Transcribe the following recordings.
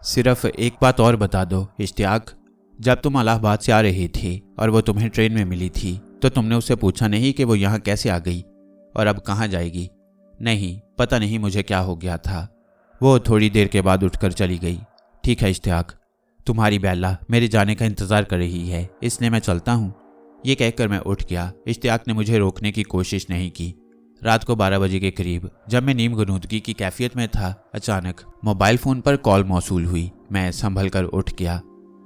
सिर्फ एक बात और बता दो इश्तियाक, जब तुम इलाहाबाद से आ रही थी और वो तुम्हें ट्रेन में मिली थी तो तुमने उससे पूछा नहीं कि वो यहाँ कैसे आ गई और अब कहाँ जाएगी? नहीं, पता नहीं मुझे क्या हो गया था। वो थोड़ी देर के बाद उठकर चली गई। ठीक है इश्तियाक, तुम्हारी बेला मेरे जाने का इंतज़ार कर रही है, इसलिए मैं चलता हूँ। ये कहकर मैं उठ गया। इश्तियाक ने मुझे रोकने की कोशिश नहीं की। रात को 12 बजे के करीब जब मैं नीम गनूदगी की कैफियत में था, अचानक मोबाइल फ़ोन पर कॉल मौसूल हुई। मैं संभल कर उठ गया।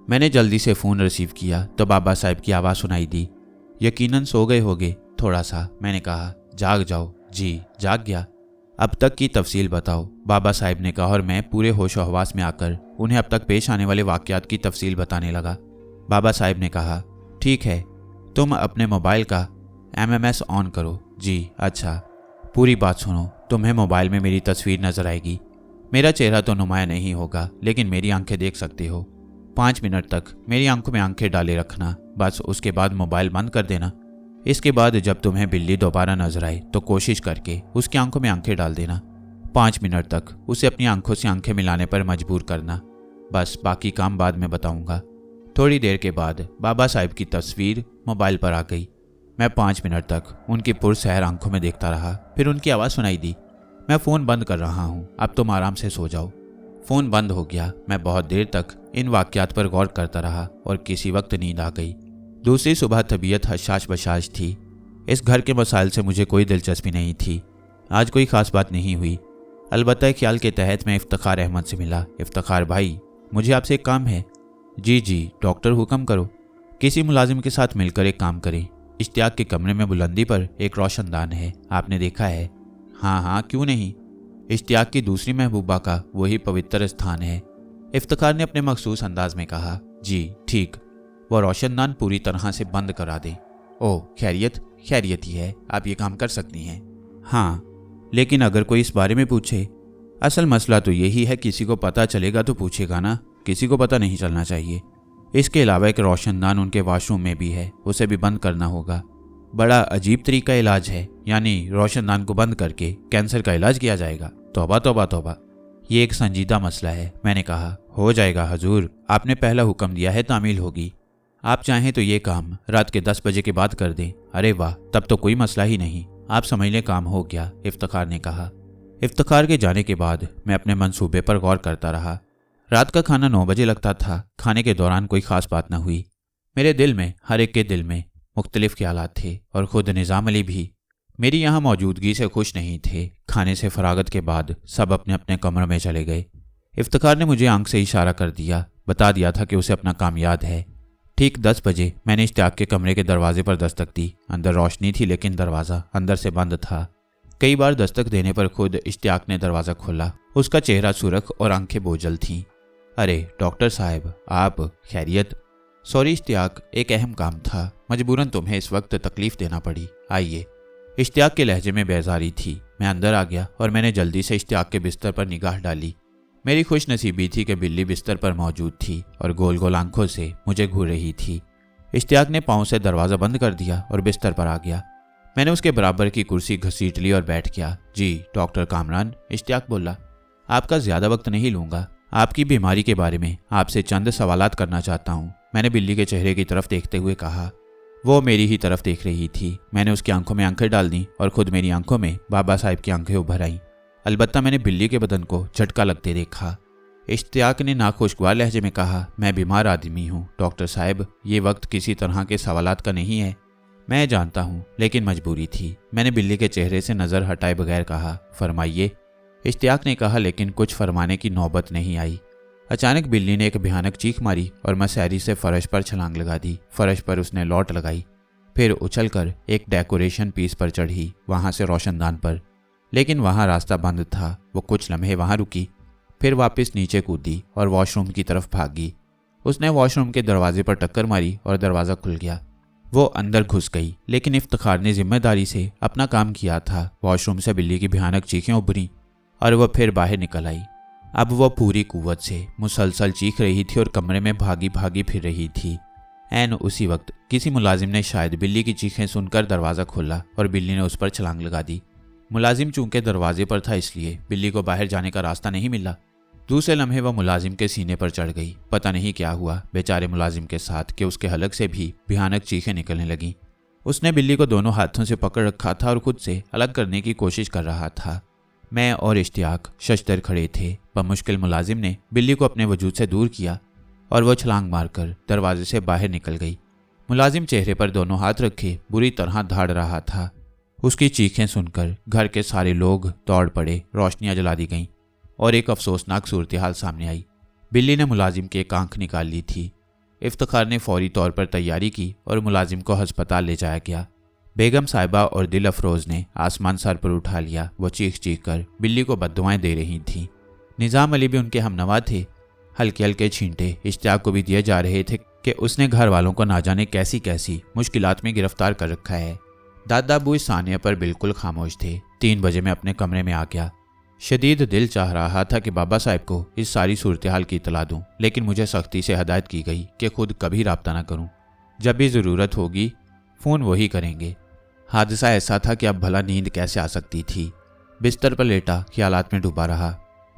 मैंने जल्दी से फ़ोन रिसीव किया तो बाबा साहब की आवाज़ सुनाई दी। यकीनन सो गए होगे थोड़ा सा, मैंने कहा। जाग जाओ। जी जाग गया। अब तक की तफसील बताओ, बाबा साहब ने कहा और मैं पूरे होशो हवास में आकर उन्हें अब तक पेश आने वाले वाक़यात की तफसील बताने लगा। बाबा साहब ने कहा, ठीक है, तुम अपने मोबाइल का MMS ऑन करो। जी अच्छा। पूरी बात सुनो। तुम्हें मोबाइल में मेरी तस्वीर नज़र आएगी। मेरा चेहरा तो नुमाया नहीं होगा, लेकिन मेरी आंखें देख सकते हो। 5 मिनट तक मेरी आंखों में आंखें डाले रखना, बस उसके बाद मोबाइल बंद कर देना। इसके बाद जब तुम्हें बिल्ली दोबारा नजर आए तो कोशिश करके उसकी आंखों में आंखें डाल देना। 5 मिनट तक उसे अपनी आंखों से आंखें मिलाने पर मजबूर करना। बस बाकी काम बाद में बताऊंगा। थोड़ी देर के बाद बाबा साहब की तस्वीर मोबाइल पर आ गई। मैं 5 मिनट तक उनकी पुरसहर आंखों में देखता रहा। फिर उनकी आवाज़ सुनाई दी, मैं फ़ोन बंद कर रहा हूँ, अब तुम आराम से सो जाओ। फ़ोन बंद हो गया। मैं बहुत देर तक इन वाक़यात पर गौर करता रहा और किसी वक्त नींद आ गई। दूसरी सुबह तबीयत हशाश बशाश थी। इस घर के मसाइल से मुझे कोई दिलचस्पी नहीं थी। आज कोई ख़ास बात नहीं हुई। अलबत्ता ख्याल के तहत मैं इफ्तिखार अहमद से मिला। इफ्तिखार भाई, मुझे आपसे एक काम है। जी डॉक्टर, हुक्म करो। किसी मुलाजिम के साथ मिलकर एक काम करें। इश्तियाक के कमरे में बुलंदी पर एक रोशनदान है, आपने देखा है? हाँ, क्यों नहीं। इश्तियाक की दूसरी महबूबा का वही पवित्र स्थान है। इफ्तिखार ने अपने मखसूस अंदाज में कहा। जी ठीक, वह रोशनदान पूरी तरह से बंद करा दें। ओह खैरियत ही है, आप ये काम कर सकती हैं। हाँ, लेकिन अगर कोई इस बारे में पूछे, असल मसला तो यही है, किसी को पता चलेगा तो पूछेगा ना, किसी को पता नहीं चलना चाहिए। इसके अलावा एक रोशनदान उनके वॉशरूम में भी है, उसे भी बंद करना होगा। बड़ा अजीब तरीका इलाज है, यानी रोशनदान को बंद करके कैंसर का इलाज किया जाएगा। तौबा तौबा तौबा, ये एक संजीदा मसला है। मैंने कहा, हो जाएगा हजूर, आपने पहला हुक्म दिया है, तामील होगी। आप चाहें तो ये काम रात के 10 बजे के बाद कर दें। अरे वाह, तब तो कोई मसला ही नहीं, आप समझ लें काम हो गया, इफ्तिखार ने कहा। इफ्तिखार के जाने के बाद मैं अपने मंसूबे पर गौर करता रहा। रात का खाना 9 बजे लगता था। खाने के दौरान कोई खास बात न हुई। मेरे दिल में, हर एक के दिल में मुख्तलिफ ख्यालात थे और खुद निज़ाम अली भी मेरी यहाँ मौजूदगी से खुश नहीं थे। खाने से फरागत के बाद सब अपने अपने कमरों में चले गए। इफ्तिखार ने मुझे आंख से इशारा कर दिया, बता दिया था कि उसे अपना काम याद है। ठीक 10 बजे मैंने इश्तियाक के कमरे के दरवाजे पर दस्तक दी। अंदर रोशनी थी, लेकिन दरवाज़ा अंदर से बंद था। कई बार दस्तक देने पर खुद इश्तियाक ने दरवाज़ा खोला। उसका चेहरा सुर्ख और आंखें बोझल थीं। अरे डॉक्टर साहब, आप खैरियत? सॉरी इश्तियाक, एक अहम काम था, मजबूरन तुम्हें इस वक्त तकलीफ देना पड़ी। आइए। इश्तियाक के लहजे में बेजारी थी। मैं अंदर आ गया और मैंने जल्दी से इश्तियाक के बिस्तर पर निगाह डाली। मेरी खुश नसीबी थी कि बिल्ली बिस्तर पर मौजूद थी और गोल गोल आंखों से मुझे घूर रही थी। इश्तियाक ने पाँव से दरवाज़ा बंद कर दिया और बिस्तर पर आ गया। मैंने उसके बराबर की कुर्सी घसीट ली और बैठ गया। जी डॉक्टर कामरान, इश्तियाक बोला, आपका ज़्यादा वक्त नहीं लूँगा। आपकी बीमारी के बारे में आपसे चंद सवालात करना चाहता हूँ। मैंने बिल्ली के चेहरे की तरफ देखते हुए कहा। वो मेरी ही तरफ देख रही थी। मैंने उसकी आंखों में आंखें डाल दी और खुद मेरी आंखों में बाबा साहब की आंखें उभर आईं। अलबत्ता मैंने बिल्ली के बदन को झटका लगते देखा। इश्तियाक ने नाखुशगवार लहजे में कहा, मैं बीमार आदमी हूँ डॉक्टर साहब, ये वक्त किसी तरह के सवालात का नहीं है। मैं जानता हूँ, लेकिन मजबूरी थी। मैंने बिल्ली के चेहरे से नज़र हटाए बगैर कहा, फरमाइए। इश्तियाक ने कहा, लेकिन कुछ फरमाने की नौबत नहीं आई। अचानक बिल्ली ने एक भयानक चीख मारी और मसहरी से फर्श पर छलांग लगा दी। फर्श पर उसने लौट लगाई, फिर उछलकर एक डेकोरेशन पीस पर चढ़ी, वहां से रोशनदान पर। लेकिन वहां रास्ता बंद था। वो कुछ लम्हे वहां रुकी, फिर वापस नीचे कूदी और वॉशरूम की तरफ भागी। उसने वॉशरूम के दरवाजे पर टक्कर मारी और दरवाज़ा खुल गया। वो अंदर घुस गई, लेकिन इफ्तिखार ने जिम्मेदारी से अपना काम किया था। वॉशरूम से बिल्ली की भयानक चीखें उभरी और वह फिर बाहर निकल आई। अब वह पूरी कुव्वत से मुसलसल चीख रही थी और कमरे में भागी भागी फिर रही थी। ऐन उसी वक्त किसी मुलाजिम ने शायद बिल्ली की चीखें सुनकर दरवाज़ा खोला और बिल्ली ने उस पर छलांग लगा दी। मुलाजिम चूंकि दरवाजे पर था, इसलिए बिल्ली को बाहर जाने का रास्ता नहीं मिला। दूसरे लम्हे वह मुलाजिम के सीने पर चढ़ गई। पता नहीं क्या हुआ बेचारे मुलाजिम के साथ कि उसके हलक से भी भयानक चीखें निकलने लगीं। उसने बिल्ली को दोनों हाथों से पकड़ रखा था और खुद से अलग करने की कोशिश कर रहा था। मैं और इश्तियाक शशदर खड़े थे। बमुश्किल मुलाजिम ने बिल्ली को अपने वजूद से दूर किया और वह छलांग मारकर दरवाजे से बाहर निकल गई। मुलाजिम चेहरे पर दोनों हाथ रखे बुरी तरह धाड़ रहा था। उसकी चीखें सुनकर घर के सारे लोग दौड़ पड़े, रोशनियां जला दी गईं और एक अफसोसनाक सूरत हाल सामने आई। बिल्ली ने मुलाजिम की एक आंख निकाल ली थी। इफ्तिखार ने फौरी तौर पर तैयारी की और मुलाजिम को अस्पताल ले जाया गया। बेगम साहिबा और दिल अफरोज ने आसमान सर पर उठा लिया। वो चीख चीख कर बिल्ली को बद्दुआएं दे रही थीं। निज़ाम अली भी उनके हमनवा थे। हल्के हल्के छींटे इश्तियाक को भी दिए जा रहे थे कि उसने घर वालों को ना जाने कैसी कैसी मुश्किलात में गिरफ्तार कर रखा है। दादा अबू इस सानिया पर बिल्कुल खामोश थे। 3 बजे मैं अपने कमरे में आ गया। शदीद दिल चाह रहा था कि बाबा साहब को इस सारी सूरत हाल की इतला दूं, लेकिन मुझे सख्ती से हदायत की गई कि खुद कभी राब्ता ना करूं। जब भी ज़रूरत होगी फ़ोन वही करेंगे। हादसा ऐसा था कि अब भला नींद कैसे आ सकती थी। बिस्तर पर लेटा ख्यालात में डूबा रहा।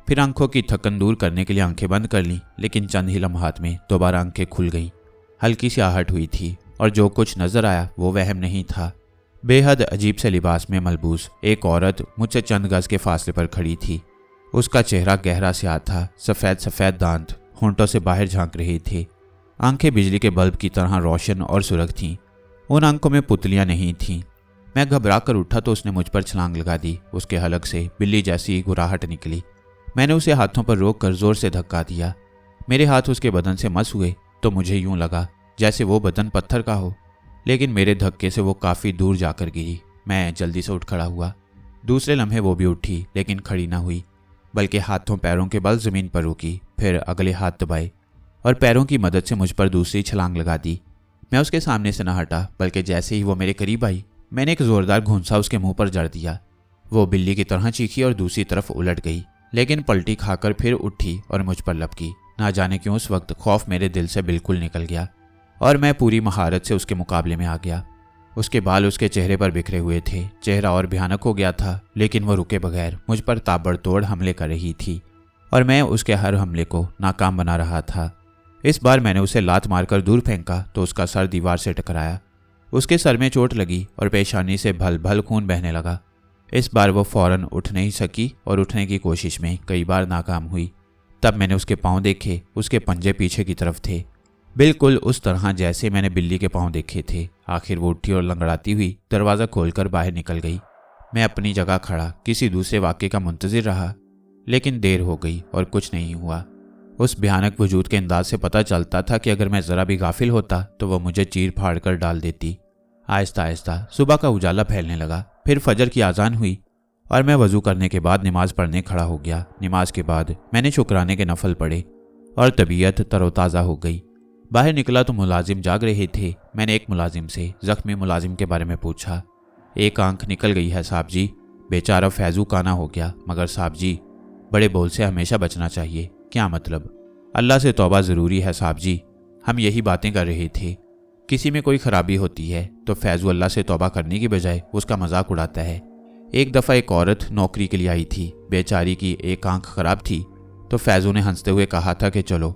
फिर आंखों की थकन दूर करने के लिए आंखें बंद कर लीं, लेकिन चंद ही लम्हात में दोबारा आंखें खुल गईं। हल्की सी आहट हुई थी और जो कुछ नजर आया वो वहम नहीं था। बेहद अजीब से लिबास में मलबूस एक औरत मुझसे चंद गज के फासले पर खड़ी थी। उसका चेहरा गहरा स्याह था। सफ़ेद सफ़ेद दांत होंठों से बाहर झांक रहे थे। आंखें बिजली के बल्ब की तरह रोशन और सुरख थीं। उन आंखों में पुतलियां नहीं थीं। मैं घबरा कर उठा तो उसने मुझ पर छलांग लगा दी। उसके हलक से बिल्ली जैसी गुराहट निकली। मैंने उसे हाथों पर रोक कर जोर से धक्का दिया। मेरे हाथ उसके बदन से मस हुए तो मुझे यूं लगा जैसे वो बदन पत्थर का हो, लेकिन मेरे धक्के से वो काफ़ी दूर जाकर गिरी। मैं जल्दी से उठ खड़ा हुआ। दूसरे लम्हे वो भी उठी, लेकिन खड़ी ना हुई, बल्कि हाथों पैरों के बल ज़मीन पर रुकी। फिर अगले हाथ दबाए और पैरों की मदद से मुझ पर दूसरी छलांग लगा दी। मैं उसके सामने से न हटा, बल्कि जैसे ही वो मेरे करीब आई मैंने एक ज़ोरदार घूंसा उसके मुंह पर जड़ दिया। वो बिल्ली की तरह चीखी और दूसरी तरफ उलट गई, लेकिन पलटी खाकर फिर उठी और मुझ पर लपकी। ना जाने क्यों उस वक्त खौफ मेरे दिल से बिल्कुल निकल गया और मैं पूरी महारत से उसके मुकाबले में आ गया। उसके बाल उसके चेहरे पर बिखरे हुए थे। चेहरा और भयानक हो गया था, लेकिन वह रुके बगैर मुझ पर ताबड़तोड़ हमले कर रही थी और मैं उसके हर हमले को नाकाम बना रहा था। इस बार मैंने उसे लात मारकर दूर फेंका तो उसका सर दीवार से टकराया। उसके सर में चोट लगी और पेशानी से भल भल खून बहने लगा। इस बार वो फौरन उठ नहीं सकी और उठने की कोशिश में कई बार नाकाम हुई। तब मैंने उसके पांव देखे। उसके पंजे पीछे की तरफ थे, बिल्कुल उस तरह जैसे मैंने बिल्ली के पांव देखे थे। आखिर वो उठी और लंगड़ाती हुई दरवाज़ा खोलकर बाहर निकल गई। मैं अपनी जगह खड़ा किसी दूसरे वाक़े का मुंतज़िर रहा, लेकिन देर हो गई और कुछ नहीं हुआ। उस भयानक वजूद के अंदाज से पता चलता था कि अगर मैं ज़रा भी गाफिल होता तो वह मुझे चीर फाड़ कर डाल देती। आहिस्ता आहिस्ता सुबह का उजाला फैलने लगा। फिर फजर की आज़ान हुई और मैं वज़ू करने के बाद नमाज पढ़ने खड़ा हो गया। नमाज के बाद मैंने शुक्राने के नफल पढ़े और तबीयत तरोताज़ा हो गई। बाहर निकला तो मुलाजिम जाग रहे थे। मैंने एक मुलाजिम से ज़ख्मी मुलाजिम के बारे में पूछा। एक आंख निकल गई है साहब जी, बेचारा फैजू काना हो गया। मगर साहब जी, बड़े बोल से हमेशा बचना चाहिए। क्या मतलब? अल्लाह से तौबा ज़रूरी है साहब जी। हम यही बातें कर रहे थे। किसी में कोई ख़राबी होती है तो फैज़ू अल्लाह से तौबा करने की बजाय उसका मजाक उड़ाता है। एक दफ़ा एक औरत नौकरी के लिए आई थी। बेचारी की एक आंख ख़राब थी तो फैज़ू ने हंसते हुए कहा था कि चलो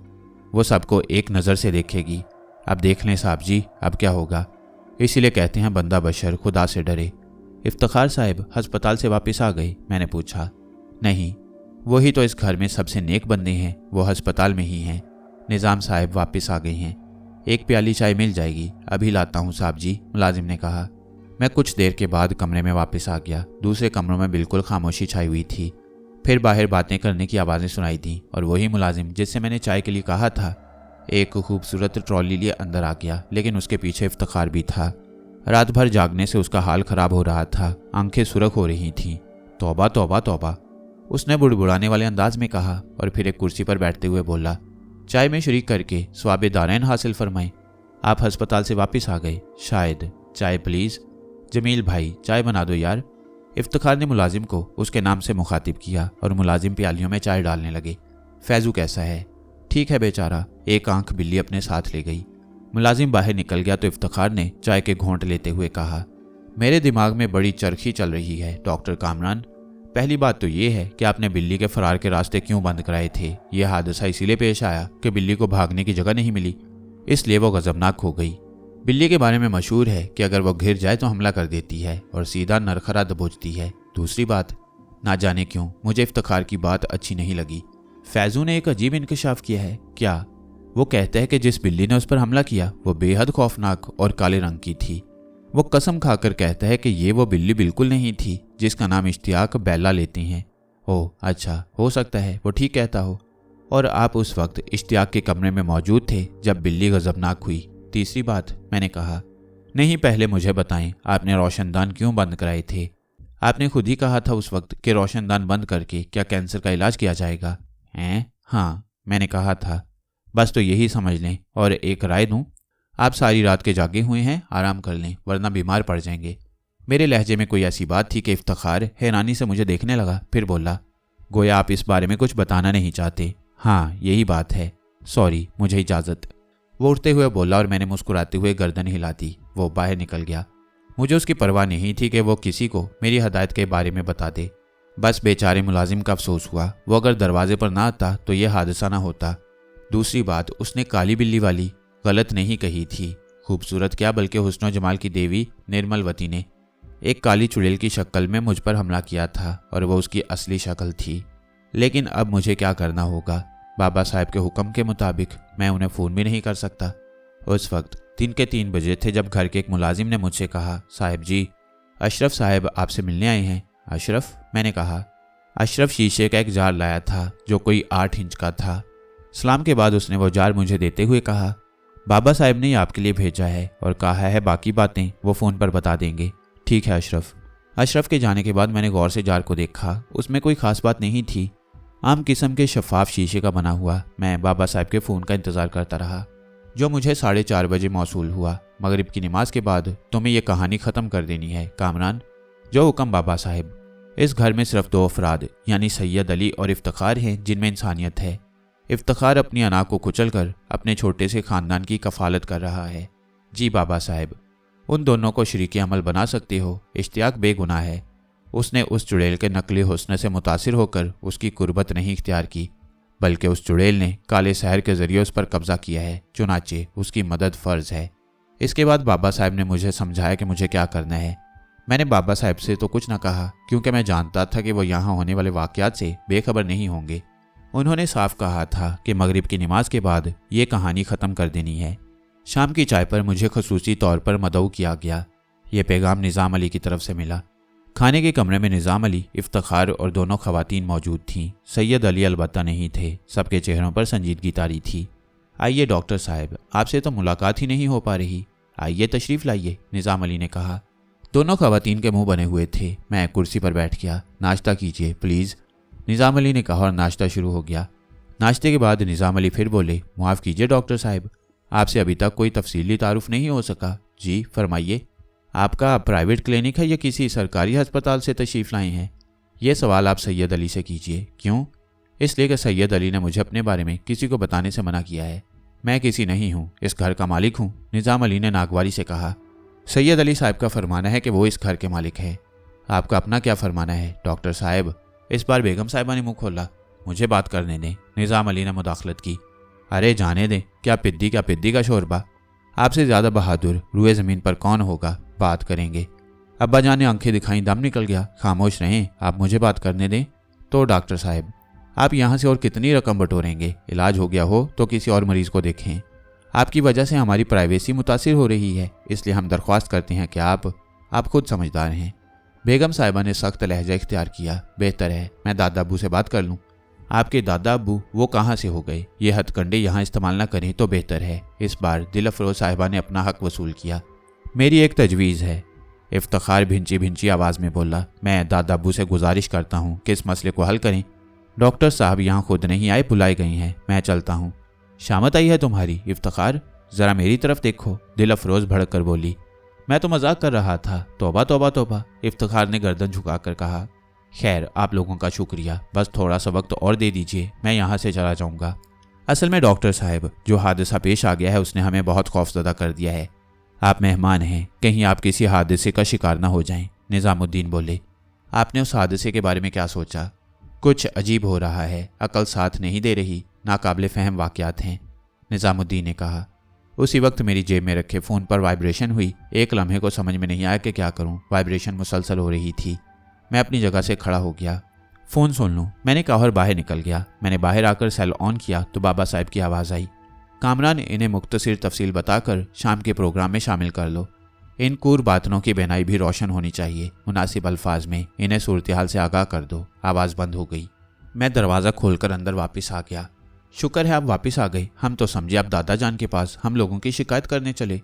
वो सबको एक नज़र से देखेगी। अब देख लें साहब जी, अब क्या होगा। इसीलिए कहते हैं बंदा बशर खुदा से डरे। इफ्तिखार साहब अस्पताल से वापस आ गए? मैंने पूछा। नहीं, वही तो इस घर में सबसे नेक बंदे हैं, वो अस्पताल में ही हैं। निज़ाम साहब वापस आ गए हैं। एक प्याली चाय मिल जाएगी? अभी लाता हूँ साहब जी, मुलाजिम ने कहा। मैं कुछ देर के बाद कमरे में वापस आ गया। दूसरे कमरों में बिल्कुल खामोशी छाई हुई थी। फिर बाहर बातें करने की आवाज़ें सुनाई दी और वही मुलाजिम जिससे मैंने चाय के लिए कहा था एक खूबसूरत ट्रॉली लिए अंदर आ गया, लेकिन उसके पीछे इफ्तिखार भी था। रात भर जागने से उसका हाल ख़राब हो रहा था। आंखें सुरख हो रही थीं। तौबा तौबा तौबा, उसने बुड़बुड़ाने वाले अंदाज में कहा और फिर एक कुर्सी पर बैठते हुए बोला, चाय में शरीक करके स्वाब दारैन हासिल फरमाएं। आप अस्पताल से वापस आ गए शायद। चाय प्लीज़। जमील भाई, चाय बना दो यार। इफ्तिखार ने मुलाजिम को उसके नाम से मुखातिब किया और मुलाजिम प्यालियों में चाय डालने लगे। फैजू कैसा है? ठीक है बेचारा। एक आंख बिल्ली अपने साथ ले गई। मुलाजिम बाहर निकल गया तो इफ्तिखार ने चाय के घोंट लेते हुए कहा, मेरे दिमाग में बड़ी चरखी चल रही है डॉक्टर कामरान। पहली बात तो ये है कि आपने बिल्ली के फरार के रास्ते क्यों बंद कराए थे। यह हादसा इसीलिए पेश आया कि बिल्ली को भागने की जगह नहीं मिली, इसलिए वो गजबनाक हो गई। बिल्ली के बारे में मशहूर है कि अगर वो घिर जाए तो हमला कर देती है और सीधा नरखरा दबोचती है। दूसरी बात, ना जाने क्यों मुझे इफ्तिखार की बात अच्छी नहीं लगी। फैजू ने एक अजीब इंकशाफ किया है। क्या? वो कहता है कि जिस बिल्ली ने उस पर हमला किया वो बेहद खौफनाक और काले रंग की थी। वो कसम खाकर कहता है कि ये वो बिल्ली बिल्कुल नहीं थी जिसका नाम इश्तियाक बेला लेती हैं। ओह अच्छा, हो सकता है वो ठीक कहता हो। और आप उस वक्त इश्तियाक के कमरे में मौजूद थे जब बिल्ली गजबनाक हुई। तीसरी बात, मैंने कहा, नहीं पहले मुझे बताएं आपने रोशनदान क्यों बंद कराए थे? आपने खुद ही कहा था उस वक्त कि रोशनदान बंद करके क्या कैंसर का इलाज किया जाएगा? हैं? हाँ, मैंने कहा था। बस तो यही समझ लें और एक राय दूं, आप सारी रात के जागे हुए हैं, आराम कर लें वरना बीमार पड़ जाएंगे। मेरे लहजे में कोई ऐसी बात थी कि इफ्तिखार हैरानी से मुझे देखने लगा, फिर बोला, गोया आप इस बारे में कुछ बताना नहीं चाहते। हाँ यही बात है, सॉरी, मुझे इजाज़त। वो उठते हुए बोला और मैंने मुस्कुराते हुए गर्दन हिला दी। वो बाहर निकल गया। मुझे उसकी परवाह नहीं थी कि वो किसी को मेरी हदायत के बारे में बता दे। बस बेचारे मुलाजिम का अफसोस हुआ। वो अगर दरवाजे पर ना आता तो यह हादसा ना होता। दूसरी बात, उसने काली बिल्ली वाली गलत नहीं कही थी। खूबसूरत क्या बल्कि हुस्न जमाल की देवी निर्मलवती ने एक काली चुड़ैल की शक्ल में मुझ पर हमला किया था और वो उसकी असली शक्ल थी। लेकिन अब मुझे क्या करना होगा? बाबा साहब के हुक्म के मुताबिक मैं उन्हें फ़ोन भी नहीं कर सकता। उस वक्त दिन के 3 बजे थे जब घर के एक मुलाजिम ने मुझसे कहा, साहब जी, अशरफ साहब आपसे मिलने आए हैं। अशरफ? मैंने कहा। अशरफ शीशे का एक जार लाया था जो कोई 8 इंच का था। सलाम के बाद उसने वो जार मुझे देते हुए कहा, बाबा साहब ने आपके लिए भेजा है और कहा है बाकी बातें वो फ़ोन पर बता देंगे। ठीक है अशरफ। अशरफ के जाने के बाद मैंने गौर से जार को देखा। उसमें कोई ख़ास बात नहीं थी, आम किस्म के शफाफ शीशे का बना हुआ। मैं बाबा साहब के फ़ोन का इंतज़ार करता रहा जो मुझे 4:30 बजे मौसूल हुआ। मगरिब की नमाज के बाद तुम्हें यह कहानी ख़त्म कर देनी है कामरान। जो हुक्म बाबा साहब। इस घर में सिर्फ 2 अफराद यानी सैयद अली और इफ्तिखार हैं जिनमें इंसानियत है। इफ्तिखार अपनी अना को कुचल कर अपने छोटे से ख़ानदान की कफालत कर रहा है। जी बाबा साहब, उन दोनों को शरीक अमल बना सकते हो। इश्तियाक बेगुनाह है। उसने उस चुड़ैल के नकली हुस्न से मुतासिर होकर उसकी कुर्बत नहीं इख्तियार की, बल्कि उस चुड़ैल ने काले सहर के जरिए उस पर कब्जा किया है। चुनाचे उसकी मदद फ़र्ज है। इसके बाद बाबा साहब ने मुझे समझाया कि मुझे क्या करना है। मैंने बाबा साहब से तो कुछ न कहा क्योंकि मैं जानता था कि वो यहाँ होने वाले वाक़यात से बेखबर नहीं होंगे। उन्होंने साफ कहा था कि मगरिब की नमाज के बाद ये कहानी ख़त्म कर देनी है। शाम की चाय पर मुझे खसूसी तौर पर मदऊ किया गया। ये पैगाम निज़ाम अली की तरफ से मिला। खाने के कमरे में निज़ाम अली, इफ्तिखार और दोनों खवातीन मौजूद थीं। सैयद अली अलबत्ता नहीं थे। सबके चेहरों पर संजीदगी तारी थी। आइए डॉक्टर साहब, आपसे तो मुलाकात ही नहीं हो पा रही, आइए तशरीफ़ लाइए, निज़ाम अली ने कहा। दोनों खवातीन के मुंह बने हुए थे। मैं कुर्सी पर बैठ गया। नाश्ता कीजिए प्लीज़, निज़ाम अली ने कहा और नाश्ता शुरू हो गया। नाश्ते के बाद निज़ाम अली फिर बोले, माफ़ कीजिए डॉक्टर साहब, आपसे अभी तक कोई तफसीली तारुफ नहीं हो सका। जी फरमाइए, आपका प्राइवेट क्लिनिक है या किसी सरकारी अस्पताल से तशरीफ़ लाए हैं? ये सवाल आप सैयद अली से कीजिए। क्यों? इसलिए कि सैयद अली ने मुझे अपने बारे में किसी को बताने से मना किया है। मैं किसी नहीं हूँ, इस घर का मालिक हूँ, निज़ाम अली ने नागवारी से कहा। सैयद अली साहब का फरमाना है कि वो इस घर के मालिक है। आपका अपना क्या फरमाना है डॉक्टर साहब? इस बार बेगम साहिबा ने मुँह खोला। मुझे बात करने दें, निज़ाम अली ने मुदाखलत की। अरे जाने दें, क्या पिद्दी का शोरबा। आपसे ज़्यादा बहादुर रुए ज़मीन पर कौन होगा, बात करेंगे। अब्बा जान ने आंखें दिखाई, दम निकल गया। खामोश रहें, आप मुझे बात करने दें। तो डॉक्टर साहब, आप यहाँ से और कितनी रकम बटोरेंगे? इलाज हो गया हो तो किसी और मरीज़ को देखें। आपकी वजह से हमारी प्राइवेसी मुतासिर हो रही है, इसलिए हम दरख्वास्त करते हैं कि आप खुद समझदार हैं। बेगम साहिबा ने सख्त लहजा इख्तियार किया। बेहतर है मैं दादा अब्बू से बात कर लूँ। आपके दादा अब्बू वो कहाँ से हो गए? ये हथकंडे यहाँ इस्तेमाल न करें तो बेहतर है। इस बार दिल अफरोज साहिबा ने अपना हक वसूल किया। मेरी एक तजवीज़ है, इफ्तिखार भिंची भिंची आवाज़ में बोला। मैं दादा अब्बू से गुजारिश करता हूँ कि इस मसले को हल करें। डॉक्टर साहब यहाँ खुद नहीं आए, बुलाए गई हैं। मैं चलता हूँ। शामत आई है तुम्हारी। इफ्तिखार ज़रा मेरी तरफ देखो, दिल अफरोज भड़क कर बोली। मैं तो मजाक कर रहा था। तौबा तौबा तौबा, इफ्तिखार ने गर्दन झुकाकर कहा। खैर आप लोगों का शुक्रिया, बस थोड़ा सा वक्त और दे दीजिए, मैं यहाँ से चला जाऊँगा। असल में डॉक्टर साहब, जो हादसा पेश आ गया है उसने हमें बहुत खौफजदा कर दिया है। आप मेहमान हैं, कहीं आप किसी हादसे का शिकार ना हो जाएं, निज़ामुद्दीन बोले। आपने उस हादसे के बारे में क्या सोचा? कुछ अजीब हो रहा है, अकल साथ नहीं दे रही, नाकाबिले फहम वाक़यात हैं, निज़ामुद्दीन ने कहा। उसी वक्त मेरी जेब में रखे फ़ोन पर वाइब्रेशन हुई। एक लम्हे को समझ में नहीं आया कि क्या करूं। वाइब्रेशन मुसलसल हो रही थी। मैं अपनी जगह से खड़ा हो गया। फ़ोन सुन लूं, मैंने कहा और बाहर निकल गया। मैंने बाहर आकर सेल ऑन किया तो बाबा साहब की आवाज़ आई, कामरान, इन्हें मुख्तसर तफसील बताकर शाम के प्रोग्राम में शामिल कर लो। इन कूर बातनों की बहनाई भी रोशन होनी चाहिए। मुनासिब अल्फाज में इन्हें सूरत हाल से आगाह कर दो। आवाज़ बंद हो गई। मैं दरवाज़ा खोलकर अंदर वापस आ गया। शुक्र है आप वापस आ गए। हम तो समझे आप दादा जान के पास हम लोगों की शिकायत करने चले।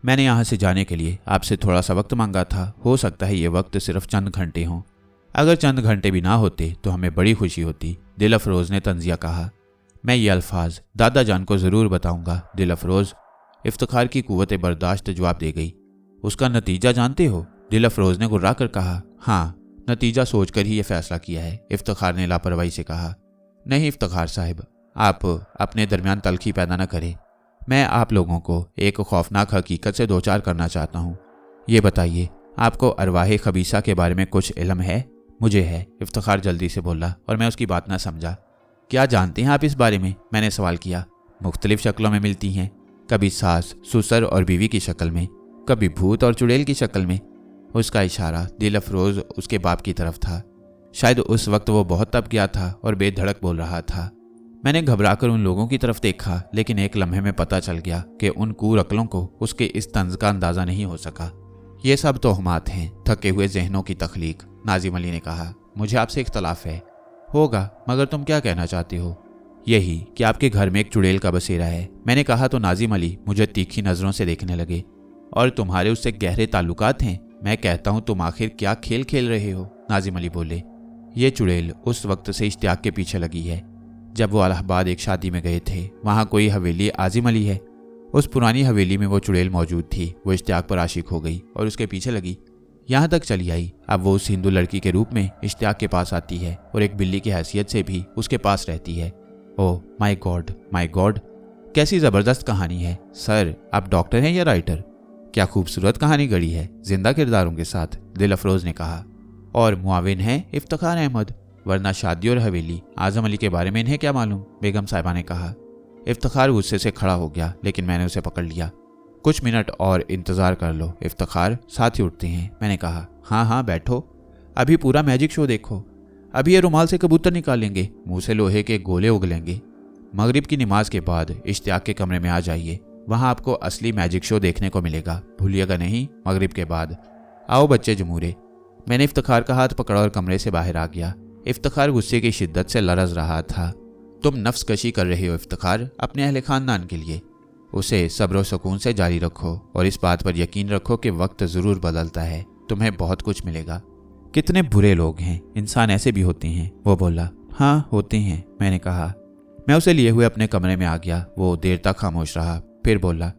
मैंने यहाँ से जाने के लिए आपसे थोड़ा सा वक्त मांगा था। हो सकता है ये वक्त सिर्फ चंद घंटे हों। अगर चंद घंटे भी ना होते तो हमें बड़ी खुशी होती, दिल अफरोज़ ने तंजिया कहा। मैं ये अल्फाज दादा जान को ज़रूर बताऊंगा, दिल अफरोज़। इफ्तिखार की कुव्वत बर्दाश्त जवाब दे गई। उसका नतीजा जानते हो? दिल अफरोज़ ने गुर्रा कर कहा। हाँ, नतीजा सोचकर ही यह फैसला किया है, इफ्तिखार ने लापरवाही से कहा। नहीं इफ्तिखार साहब, आप अपने दरमियान तलखी पैदा न करें। मैं आप लोगों को एक खौफनाक हकीकत से दो चार करना चाहता हूँ। ये बताइए, आपको अरवाह खबीसा के बारे में कुछ इल्म है? मुझे है, इफ्तिखार जल्दी से बोला और मैं उसकी बात ना समझा। क्या जानते हैं आप इस बारे में? मैंने सवाल किया। मुख्तलिफ शक्लों में मिलती हैं, कभी सास ससुर और बीवी की शक्ल में, कभी भूत और चुड़ैल की शक्ल में। उसका इशारा दिल अफरोज़ उसके बाप की तरफ था। शायद उस वक्त वो बहुत तप गया था और बेधड़क बोल रहा था। मैंने घबराकर उन लोगों की तरफ देखा, लेकिन एक लम्हे में पता चल गया कि उन कूर अक्लों को उसके इस तंज का अंदाज़ा नहीं हो सका। ये सब तोहमात हैं, थके हुए जहनों की तख्लीक, नाजिम अली ने कहा। मुझे आपसे इख्तलाफ है। होगा, मगर तुम क्या कहना चाहती हो? यही कि आपके घर में एक चुड़ैल का बसेरा है। मैंने कहा तो नाजिम अली मुझे तीखी नज़रों से देखने लगे। और तुम्हारे उससे गहरे ताल्लुकात हैं। मैं कहता हूँ तुम आखिर क्या खेल खेल रहे हो? नाजिम अली बोले। ये चुड़ैल उस वक्त से इश्तियाक के पीछे लगी है जब वो इलाहाबाद एक शादी में गए थे। वहाँ कोई हवेली आजिम अली है। उस पुरानी हवेली में वो चुड़ैल मौजूद थी। वो इश्तियाक पर आशिक हो गई और उसके पीछे लगी, यहाँ तक चली आई। अब वो उस हिंदू लड़की के रूप में इश्तियाक के पास आती है और एक बिल्ली की हैसियत से भी उसके पास रहती है। Oh my God, my God, कैसी ज़बरदस्त कहानी है। सर, आप डॉक्टर हैं या राइटर? क्या खूबसूरत कहानी गढ़ी है, जिंदा किरदारों के साथ, दिल अफरोज़ ने कहा। और मुआविन है इफ्तिखार अहमद, वरना शादी और हवेली आजम अली के बारे में इन्हें क्या मालूम, बेगम साहिबा ने कहा। इफ्तिखार गुस्से से खड़ा हो गया, लेकिन मैंने उसे पकड़ लिया। कुछ मिनट और इंतज़ार कर लो इफ्तिखार, साथ ही उठते हैं, मैंने कहा। हाँ हाँ बैठो, अभी पूरा मैजिक शो देखो। अभी ये रुमाल से कबूतर निकालेंगे, मुंह से लोहे के गोले उगलेंगे। मगरिब की नमाज के बाद इश्तियाक के कमरे में आ जाइए, वहाँ आपको असली मैजिक शो देखने को मिलेगा। भूलिएगा नहीं, मगरिब के बाद। आओ बच्चे जमूरे। मैंने इफ्तिखार का हाथ पकड़ा और कमरे से बाहर आ गया। इफ्तिखार गुस्से की शिद्दत से लरज़ रहा था। तुम नफ्स कशी कर रहे हो इफ्तिखार, अपने अहले खानदान के लिए। उसे सब्र व सुकून से जारी रखो और इस बात पर यकीन रखो कि वक्त ज़रूर बदलता है, तुम्हें बहुत कुछ मिलेगा। कितने बुरे लोग हैं, इंसान ऐसे भी होते हैं, वो बोला। हाँ होते हैं, मैंने कहा। मैं उसे लिए हुए अपने कमरे में आ गया। वो देर तक खामोश रहा, फिर बोला,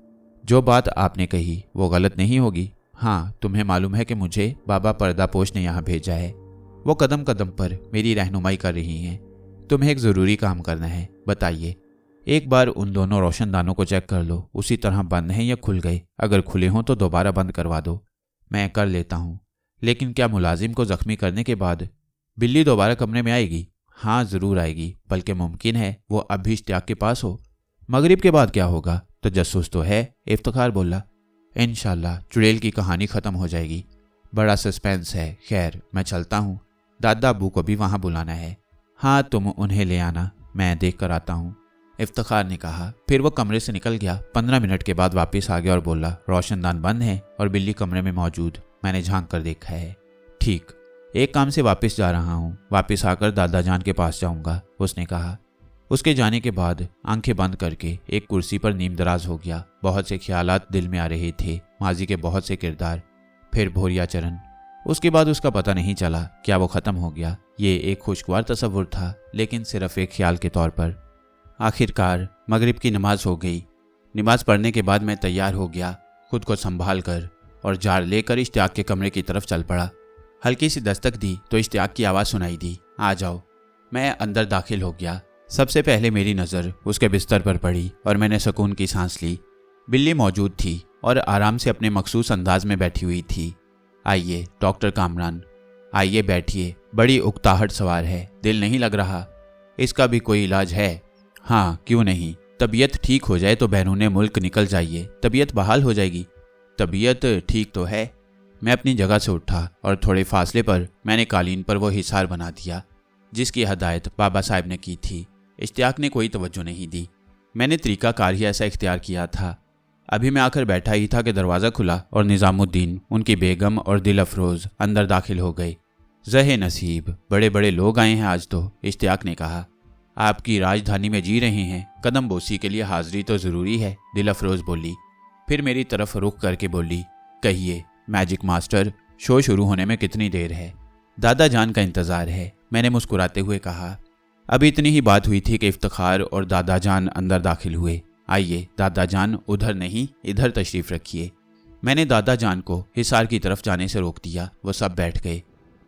जो बात आपने कही वो गलत नहीं होगी। हाँ, तुम्हें मालूम है कि मुझे बाबा पर्दापोश ने यहाँ भेजा है। वो कदम कदम पर मेरी रहनुमाई कर रही हैं। तुम्हें एक ज़रूरी काम करना है। बताइए। एक बार उन दोनों रोशनदानों को चेक कर लो, उसी तरह बंद हैं या खुल गए। अगर खुले हों तो दोबारा बंद करवा दो। मैं कर लेता हूँ, लेकिन क्या मुलाजिम को ज़ख्मी करने के बाद बिल्ली दोबारा कमरे में आएगी? हाँ ज़रूर आएगी, बल्कि मुमकिन है वो अब भी इश्तियाक के पास हो। मगरिब के बाद क्या होगा? तजस्सुस तो है, इफ्तिखार बोला। इंशाल्लाह चुड़ैल की कहानी ख़त्म हो जाएगी। बड़ा सस्पेंस है। खैर मैं चलता हूँ, दादा अबू को भी वहाँ बुलाना है। हाँ तुम उन्हें ले आना, मैं देख कर आता हूँ, इफ्तिखार ने कहा। फिर वो कमरे से निकल गया। 15 मिनट के बाद वापस आ गया और बोला, रोशनदान बंद है और बिल्ली कमरे में मौजूद। मैंने झांक कर देखा है। ठीक, एक काम से वापस जा रहा हूँ, वापस आकर दादा जान के पास जाऊँगा, उसने कहा। उसके जाने के बाद आंखें बंद करके एक कुर्सी पर नीम दराज हो गया। बहुत से ख्यालात दिल में आ रहे थे, माजी के बहुत से किरदार, फिर भोरिया चरण। उसके बाद उसका पता नहीं चला क्या वो ख़त्म हो गया। ये एक खुशगवार तसव्वुर था, लेकिन सिर्फ एक ख्याल के तौर पर। आखिरकार मगरिब की नमाज हो गई। नमाज पढ़ने के बाद मैं तैयार हो गया, खुद को संभाल कर, और जार लेकर इश्तियाक के कमरे की तरफ चल पड़ा। हल्की सी दस्तक दी तो इश्तियाक की आवाज़ सुनाई दी, आ जाओ। मैं अंदर दाखिल हो गया। सबसे पहले मेरी नज़र उसके बिस्तर पर पड़ी और मैंने सुकून की सांस ली। बिल्ली मौजूद थी और आराम से अपने मखसूस अंदाज में बैठी हुई थी। आइए डॉक्टर कामरान, आइए बैठिए, बड़ी उकताहट सवार है, दिल नहीं लग रहा। इसका भी कोई इलाज है? हाँ, क्यों नहीं। तबीयत ठीक हो जाए तो बैरूने मुल्क निकल जाइए, तबीयत बहाल हो जाएगी। तबीयत ठीक तो है। मैं अपनी जगह से उठा और थोड़े फासले पर मैंने कालीन पर वो हिसार बना दिया जिसकी हदायत बाबा साहब ने की थी। इश्तियाक ने कोई तवज्जो नहीं दी। मैंने तरीकाकार ही ऐसा इख्तियार किया था। अभी मैं आकर बैठा ही था कि दरवाज़ा खुला और निज़ामुद्दीन, उनकी बेगम और दिल अफरोज़ अंदर दाखिल हो गए। ज़हे नसीब, बड़े बड़े लोग आए हैं आज तो, इश्तियाक ने कहा। आपकी राजधानी में जी रहे हैं, कदम बोसी के लिए हाजिरी तो ज़रूरी है, दिल अफरोज़ बोली। फिर मेरी तरफ रुख करके बोली, कहिए मैजिक मास्टर, शो शुरू होने में कितनी देर है? दादा जान का इंतज़ार है, मैंने मुस्कुराते हुए कहा। अभी इतनी ही बात हुई थी कि इफ्तिखार और दादा जान अंदर दाखिल हुए। आइए दादा जान, उधर नहीं इधर तशरीफ़ रखिए। मैंने दादा जान को हिसार की तरफ जाने से रोक दिया। वो सब बैठ गए।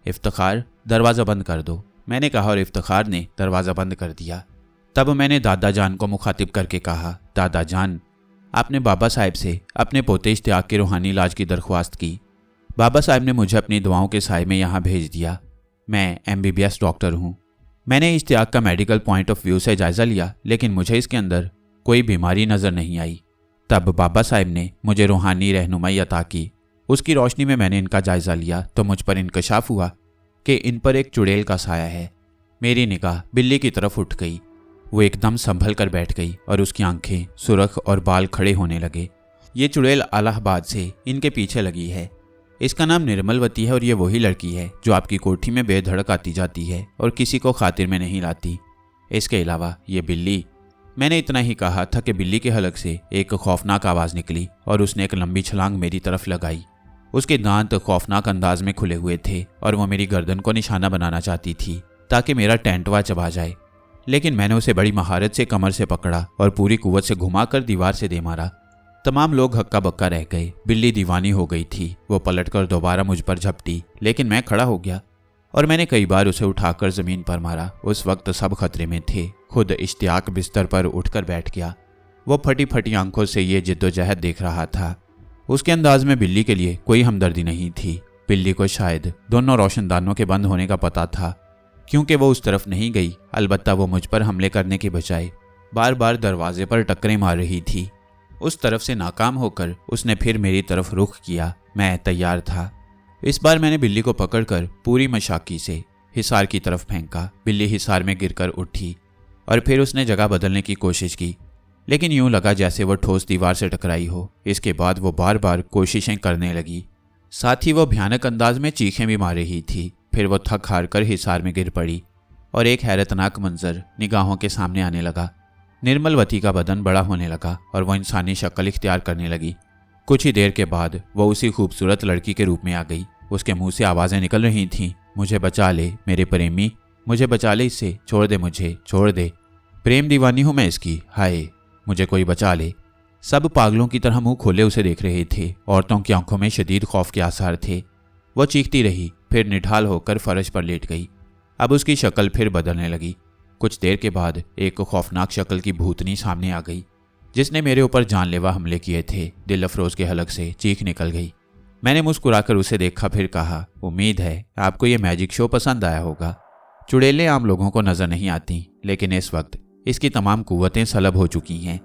इफ्तिखार, दरवाज़ा बंद कर दो, मैंने कहा और इफ्तिखार ने दरवाज़ा बंद कर दिया। तब मैंने दादा जान को मुखातिब करके कहा, दादा जान, आपने बाबा साहब से अपने पोते इश्तियाक के रूहानी इलाज की दरख्वास्त की। बाबा साहब ने मुझे अपनी दुआओं के साए में यहाँ भेज दिया। मैं MBBS डॉक्टर हूँ। मैंने इश्तियाक का मेडिकल पॉइंट ऑफ व्यू से जायज़ा लिया, लेकिन मुझे इसके अंदर कोई बीमारी नज़र नहीं आई। तब बाबा साहब ने मुझे रूहानी रहनुमाई अता की। उसकी रोशनी में मैंने इनका जायज़ा लिया तो मुझ पर इंकशाफ हुआ कि इन पर एक चुड़ैल का साया है। मेरी निगाह बिल्ली की तरफ उठ गई। वो एकदम संभल कर बैठ गई और उसकी आंखें सुर्ख और बाल खड़े होने लगे। ये चुड़ैल इलाहाबाद से इनके पीछे लगी है। इसका नाम निर्मलवती है और ये वही लड़की है जो आपकी कोठी में बेधड़क आती जाती है और किसी को खातिर में नहीं लाती। इसके अलावा ये बिल्ली। मैंने इतना ही कहा था कि बिल्ली के हलक से एक खौफनाक आवाज़ निकली और उसने एक लंबी छलांग मेरी तरफ लगाई। उसके दांत खौफनाक अंदाज में खुले हुए थे और वह मेरी गर्दन को निशाना बनाना चाहती थी ताकि मेरा टेंटवा चबा जाए, लेकिन मैंने उसे बड़ी महारत से कमर से पकड़ा और पूरी कुव्वत से घुमाकर दीवार से दे मारा। तमाम लोग हक्का बक्का रह गए। बिल्ली दीवानी हो गई थी। वो पलटकर दोबारा मुझ पर झपटी, लेकिन मैं खड़ा हो गया और मैंने कई बार उसे उठाकर ज़मीन पर मारा। उस वक्त सब खतरे में थे। खुद इश्तियाक बिस्तर पर उठकर बैठ गया। वो फटी फटी आंखों से ये जिद्दोजहद देख रहा था। उसके अंदाज में बिल्ली के लिए कोई हमदर्दी नहीं थी। बिल्ली को शायद दोनों रोशनदानों के बंद होने का पता था, क्योंकि वो उस तरफ नहीं गई। अलबत्ता वो मुझ पर हमले करने के बजाय बार बार दरवाजे पर टक्करें मार रही थी। उस तरफ से नाकाम होकर उसने फिर मेरी तरफ रुख किया। मैं तैयार था। इस बार मैंने बिल्ली को पकड़कर पूरी मशाकी से हिसार की तरफ फेंका। बिल्ली हिसार में गिरकर उठी और फिर उसने जगह बदलने की कोशिश की, लेकिन यूं लगा जैसे वो ठोस दीवार से टकराई हो। इसके बाद वो बार बार कोशिशें करने लगी, साथ ही वो भयानक अंदाज में चीखें भी मार रही थी। फिर वो थक हार कर हिसार में गिर पड़ी और एक हैरतनाक मंजर निगाहों के सामने आने लगा। निर्मलवती का बदन बड़ा होने लगा और वह इंसानी शक्ल इख्तियार करने लगी। कुछ ही देर के बाद वो उसी खूबसूरत लड़की के रूप में आ गई। उसके मुंह से आवाज़ें निकल रही थीं, मुझे बचा ले मेरे प्रेमी, मुझे बचा ले इससे, छोड़ दे मुझे, छोड़ दे, प्रेम दीवानी हूँ मैं इसकी, हाय मुझे कोई बचा ले। सब पागलों की तरह मुंह खोले उसे देख रहे थे। औरतों की आंखों में शदीद खौफ के आसार थे। वो चीखती रही, फिर निढाल होकर फर्श पर लेट गई। अब उसकी शक्ल फिर बदलने लगी। कुछ देर के बाद एक खौफनाक शक्ल की भूतनी सामने आ गई जिसने मेरे ऊपर जानलेवा हमले किए थे। दिल अफरोज के हलक से चीख निकल गई। मैंने मुस्कुराकर उसे देखा, फिर कहा, उम्मीद है आपको ये मैजिक शो पसंद आया होगा। चुड़ैलें आम लोगों को नजर नहीं आती, लेकिन इस वक्त इसकी तमाम कुव्वतें सलब हो चुकी हैं,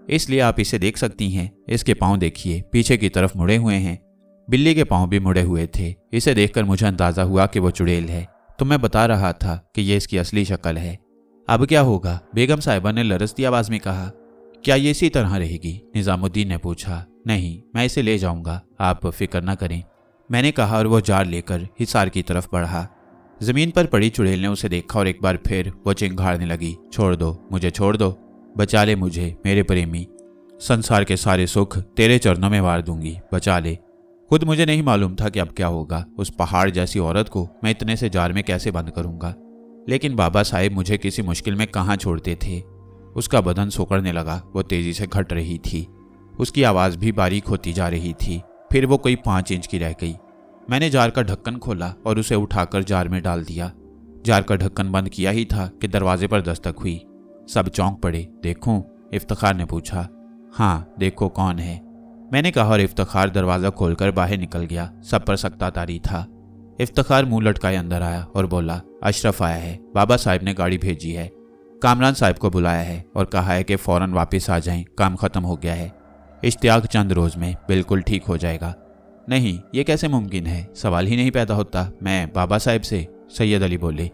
इसलिए आप इसे देख सकती हैं। इसके पांव देखिए, पीछे की तरफ मुड़े हुए हैं। बिल्ली के पांव भी मुड़े हुए थे। इसे देखकर मुझे अंदाजा हुआ कि वो चुड़ैल है, तो मैं बता रहा था कि ये इसकी असली शक्ल है। अब क्या होगा? बेगम साहिबा ने लरजती आवाज में कहा। क्या ये इसी तरह रहेगी? निजामुद्दीन ने पूछा। नहीं, मैं इसे ले जाऊंगा, आप फिक्र न करें, मैंने कहा और वो जार लेकर हिसार की तरफ बढ़ा। जमीन पर पड़ी चुड़ैल ने उसे देखा और एक बार फिर वो चिंघाड़ने लगी। छोड़ दो मुझे, छोड़ दो, बचा ले मुझे मेरे प्रेमी, संसार के सारे सुख तेरे चरणों में वार दूंगी, बचा ले। खुद मुझे नहीं मालूम था कि अब क्या होगा। उस पहाड़ जैसी औरत को मैं इतने से जार में कैसे बंद करूंगा, लेकिन बाबा साहिब मुझे किसी मुश्किल में कहाँ छोड़ते थे। उसका बदन सोकड़ने लगा। वो तेजी से घट रही थी। उसकी आवाज़ भी बारीक होती जा रही थी। फिर वो कोई 5 इंच की रह गई। मैंने जार का ढक्कन खोला और उसे उठाकर जार में डाल दिया। जार का ढक्कन बंद किया ही था कि दरवाजे पर दस्तक हुई। सब चौंक पड़े। देखूं? इफ्तिखार ने पूछा। हाँ, देखो कौन है, मैंने कहा और इफ्तिखार दरवाज़ा खोलकर बाहर निकल गया। सब पर सख्ता तारी था। इफ्तिखार मुंह लटकाए अंदर आया और बोला, अशरफ आया है, बाबा साहब ने गाड़ी भेजी है, कामरान साहब को बुलाया है और कहा है कि फ़ौरन वापस आ जाएं, काम ख़त्म हो गया है। इश्तियाक चंद रोज़ में बिल्कुल ठीक हो जाएगा। नहीं, ये कैसे मुमकिन है, सवाल ही नहीं पैदा होता। मैं बाबा साहब से? सैयद अली बोले।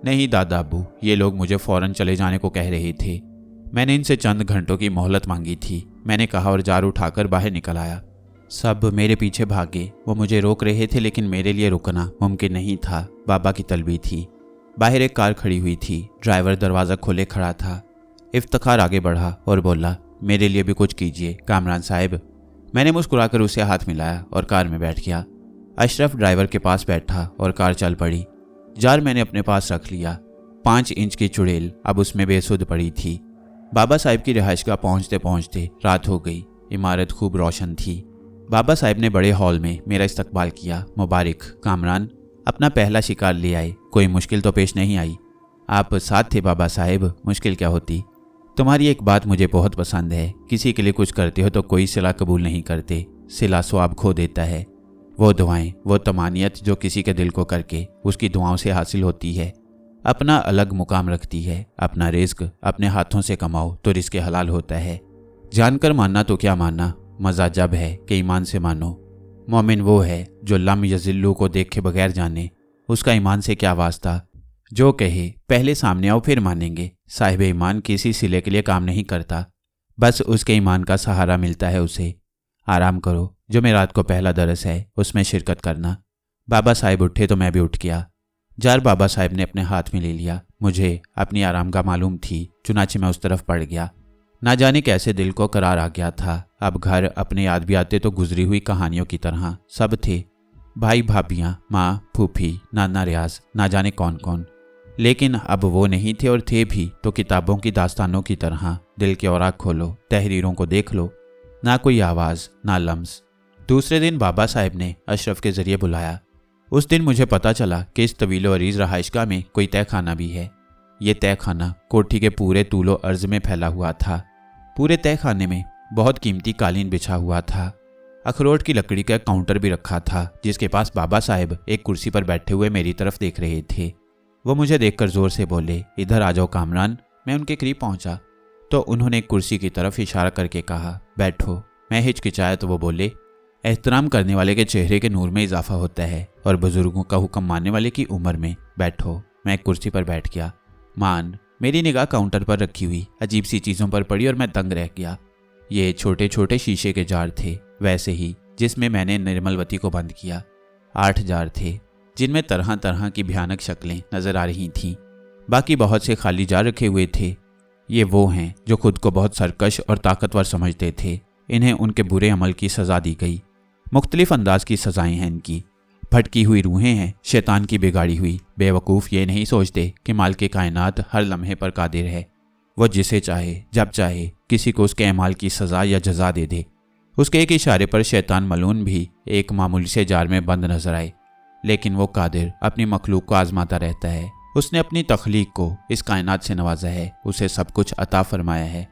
नहीं दादा अब्बू, ये लोग मुझे फ़ौरन चले जाने को कह रहे थे। मैंने इनसे चंद घंटों की मोहलत मांगी थी। मैंने कहा और जार उठाकर बाहर निकल आया। सब मेरे पीछे भागे। वो मुझे रोक रहे थे लेकिन मेरे लिए रुकना मुमकिन नहीं था। बाबा की तलबी थी। बाहर एक कार खड़ी हुई थी। ड्राइवर दरवाज़ा खोले खड़ा था। इफ्तिखार आगे बढ़ा और बोला, मेरे लिए भी कुछ कीजिए कामरान साहब। मैंने मुस्कुराकर उसे हाथ मिलाया और कार में बैठ गया। अशरफ ड्राइवर के पास बैठा और कार चल पड़ी। जार मैंने अपने पास रख लिया। 5 इंच की चुड़ैल अब उसमें बेसुध पड़ी थी। बाबा साहब की रिहाइशगाह पहुंचते पहुंचते रात हो गई। इमारत खूब रोशन थी। बाबा साहब ने बड़े हॉल में मेरा इस्तकबाल किया। मुबारक कामरान, अपना पहला शिकार ले आए, कोई मुश्किल तो पेश नहीं आई। आप साथ थे बाबा साहब, मुश्किल क्या होती। तुम्हारी एक बात मुझे बहुत पसंद है, किसी के लिए कुछ करते हो तो कोई सिला कबूल नहीं करते, सिला स्वाब खो देता है। वो दुआएं, वो तमानियत जो किसी के दिल को करके उसकी दुआओं से हासिल होती है, अपना अलग मुकाम रखती है। अपना रिस्क अपने हाथों से कमाओ तो रिस्क हलाल होता है। जानकर मानना तो क्या मानना, मज़ा जब है कि ईमान से मानो। मोमिन वो है जो लम यजिल्लू को देखे बगैर जाने। उसका ईमान से क्या वास्ता, जो कहे पहले सामने आओ फिर मानेंगे। साहिब ईमान किसी सिले के लिए काम नहीं करता, बस उसके ईमान का सहारा मिलता है उसे। आराम करो, जो मेरी रात को पहला दरस है उसमें शिरकत करना। बाबा साहब उठे तो मैं भी उठ गया। जार बाबा साहब ने अपने हाथ में ले लिया। मुझे अपनी आरामगाह मालूम थी, चुनाचे मैं उस तरफ पड़ गया। ना जाने कैसे दिल को करार आ गया था। अब घर अपने याद भी आते तो गुजरी हुई कहानियों की तरह सब थे। भाई भाभियाँ, माँ, फूफी, नाना रियाज, ना जाने कौन कौन। लेकिन अब वो नहीं थे और थे भी तो किताबों की दास्तानों की तरह। दिल के औराक खोलो, तहरीरों को देख लो, ना कोई आवाज़ ना लम्स। दूसरे दिन बाबा साहब ने अशरफ के ज़रिए बुलाया। उस दिन मुझे पता चला कि इस तवीलो अरीज रहाइशगाह में कोई तय खाना भी है। ये तय खाना कोठी के पूरे तूलो अर्ज में फैला हुआ था। पूरे तय खाने में बहुत कीमती कालीन बिछा हुआ था। अखरोट की लकड़ी का काउंटर भी रखा था, जिसके पास बाबा साहब एक कुर्सी पर बैठे हुए मेरी तरफ देख रहे थे। वो मुझे देखकर जोर से बोले, इधर आ जाओ कामरान। मैं उनके करीब पहुंचा तो उन्होंने एक कुर्सी की तरफ इशारा करके कहा, बैठो। मैं हिचकिचाया तो वो बोले, एहतराम करने वाले के चेहरे के नूर में इजाफा होता है और बुजुर्गों का हुक्म मानने वाले की उम्र में। बैठो। मैं एक कुर्सी पर बैठ गया। मान मेरी निगाह काउंटर पर रखी हुई अजीब सी चीज़ों पर पड़ी और मैं दंग रह गया। ये छोटे छोटे शीशे के जार थे, वैसे ही जिसमें मैंने निर्मलवती को बंद किया। 8 जार थे, जिनमें तरह तरह की भयानक शक्लें नजर आ रही थीं। बाकी बहुत से खाली जार रखे हुए थे। ये वो हैं जो खुद को बहुत सरकश और ताकतवर समझते थे। इन्हें उनके बुरे अमल की सज़ा दी गई। मुख्तलिफ अंदाज की सज़ाएं हैं इनकी। भटकी हुई रूहें हैं, शैतान की बिगाड़ी हुई। बेवकूफ़ ये नहीं सोचते कि मालिक कायनात हर लम्हे पर कादिर है। वो जिसे चाहे जब चाहे किसी को उसके अमाल की सज़ा या जजा दे दे। उसके एक इशारे पर शैतान मलून भी एक मामूली से जार में बंद नजर आए, लेकिन वो कादिर अपनी मखलूक को आजमाता रहता है। उसने अपनी तख्लीक को इस कायनात से नवाजा है, उसे सब कुछ अता फरमाया है।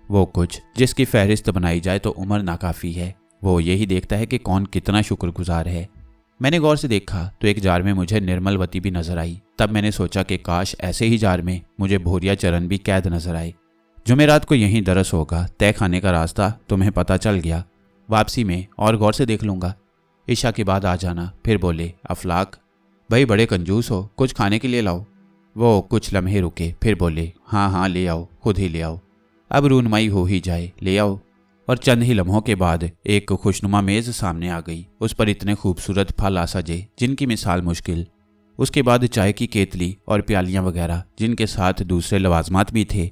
वो कुछ जिसकी फहरिस्त बनाई जाए तो उम्र नाकाफ़ी है। वो यही देखता है कि कौन कितना शुक्रगुजार है। मैंने गौर से देखा तो एक जार में मुझे निर्मलवती भी नजर आई। तब मैंने सोचा कि काश ऐसे ही जार में मुझे भोरिया चरण भी कैद नजर आए। जुमेरात को यहीं दरस होगा। तय खाने का रास्ता तुम्हें पता चल गया। वापसी में और गौर से देख लूँगा। इशा के बाद आ जाना। फिर बोले, अफलाक भाई बड़े कंजूस हो, कुछ खाने के लिए लाओ। वो कुछ लम्हे रुके, फिर बोले, हाँ हाँ ले आओ, खुद ही ले आओ। अब रूनमाई हो ही जाए, ले आओ। और चंद ही लम्हों के बाद एक खुशनुमा मेज़ सामने आ गई। उस पर इतने खूबसूरत फल आ सजे जिनकी मिसाल मुश्किल। उसके बाद चाय की केतली और प्यालियाँ वगैरह, जिनके साथ दूसरे लवाजमात भी थे।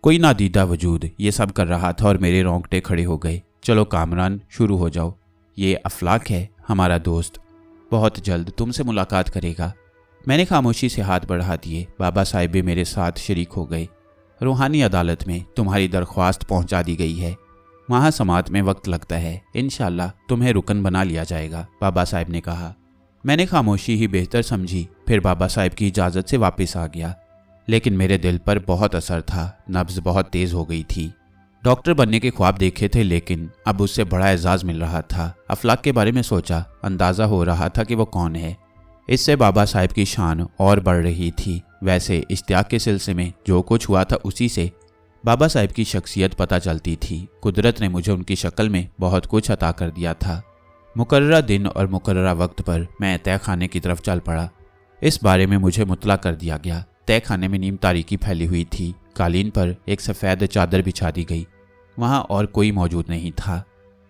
कोई नादीदा वजूद ये सब कर रहा था और मेरे रोंगटे खड़े हो गए। चलो कामरान, शुरू हो जाओ। ये अफलाक है, हमारा दोस्त, बहुत जल्द तुमसे मुलाकात करेगा। मैंने खामोशी से हाथ बढ़ा दिए। बाबा साहिब भी मेरे साथ शरीक हो गए। रूहानी अदालत में तुम्हारी दरख्वास्त पहुंचा दी गई है। वहाँ समात में वक्त लगता है, इंशाल्लाह तुम्हें रुकन बना लिया जाएगा, बाबा साहब ने कहा। मैंने खामोशी ही बेहतर समझी। फिर बाबा साहब की इजाज़त से वापस आ गया। लेकिन मेरे दिल पर बहुत असर था। नब्ज बहुत तेज़ हो गई थी। डॉक्टर बनने के ख्वाब देखे थे, लेकिन अब उससे बड़ा एजाज़ मिल रहा था। अफलाक के बारे में सोचा, अंदाज़ा हो रहा था कि वो कौन है। इससे बाबा साहेब की शान और बढ़ रही थी। वैसे इश्तियाक के सिलसिले में जो कुछ हुआ था उसी से बाबा साहेब की शख्सियत पता चलती थी। कुदरत ने मुझे उनकी शक्ल में बहुत कुछ अता कर दिया था। मुकर्ररा दिन और मुकर्ररा वक्त पर मैं तय खाने की तरफ चल पड़ा। इस बारे में मुझे मुतला कर दिया गया। तय खाने में नीम तारीकी फैली हुई थी। कालीन पर एक सफ़ेद चादर बिछा दी गई। वहाँ और कोई मौजूद नहीं था।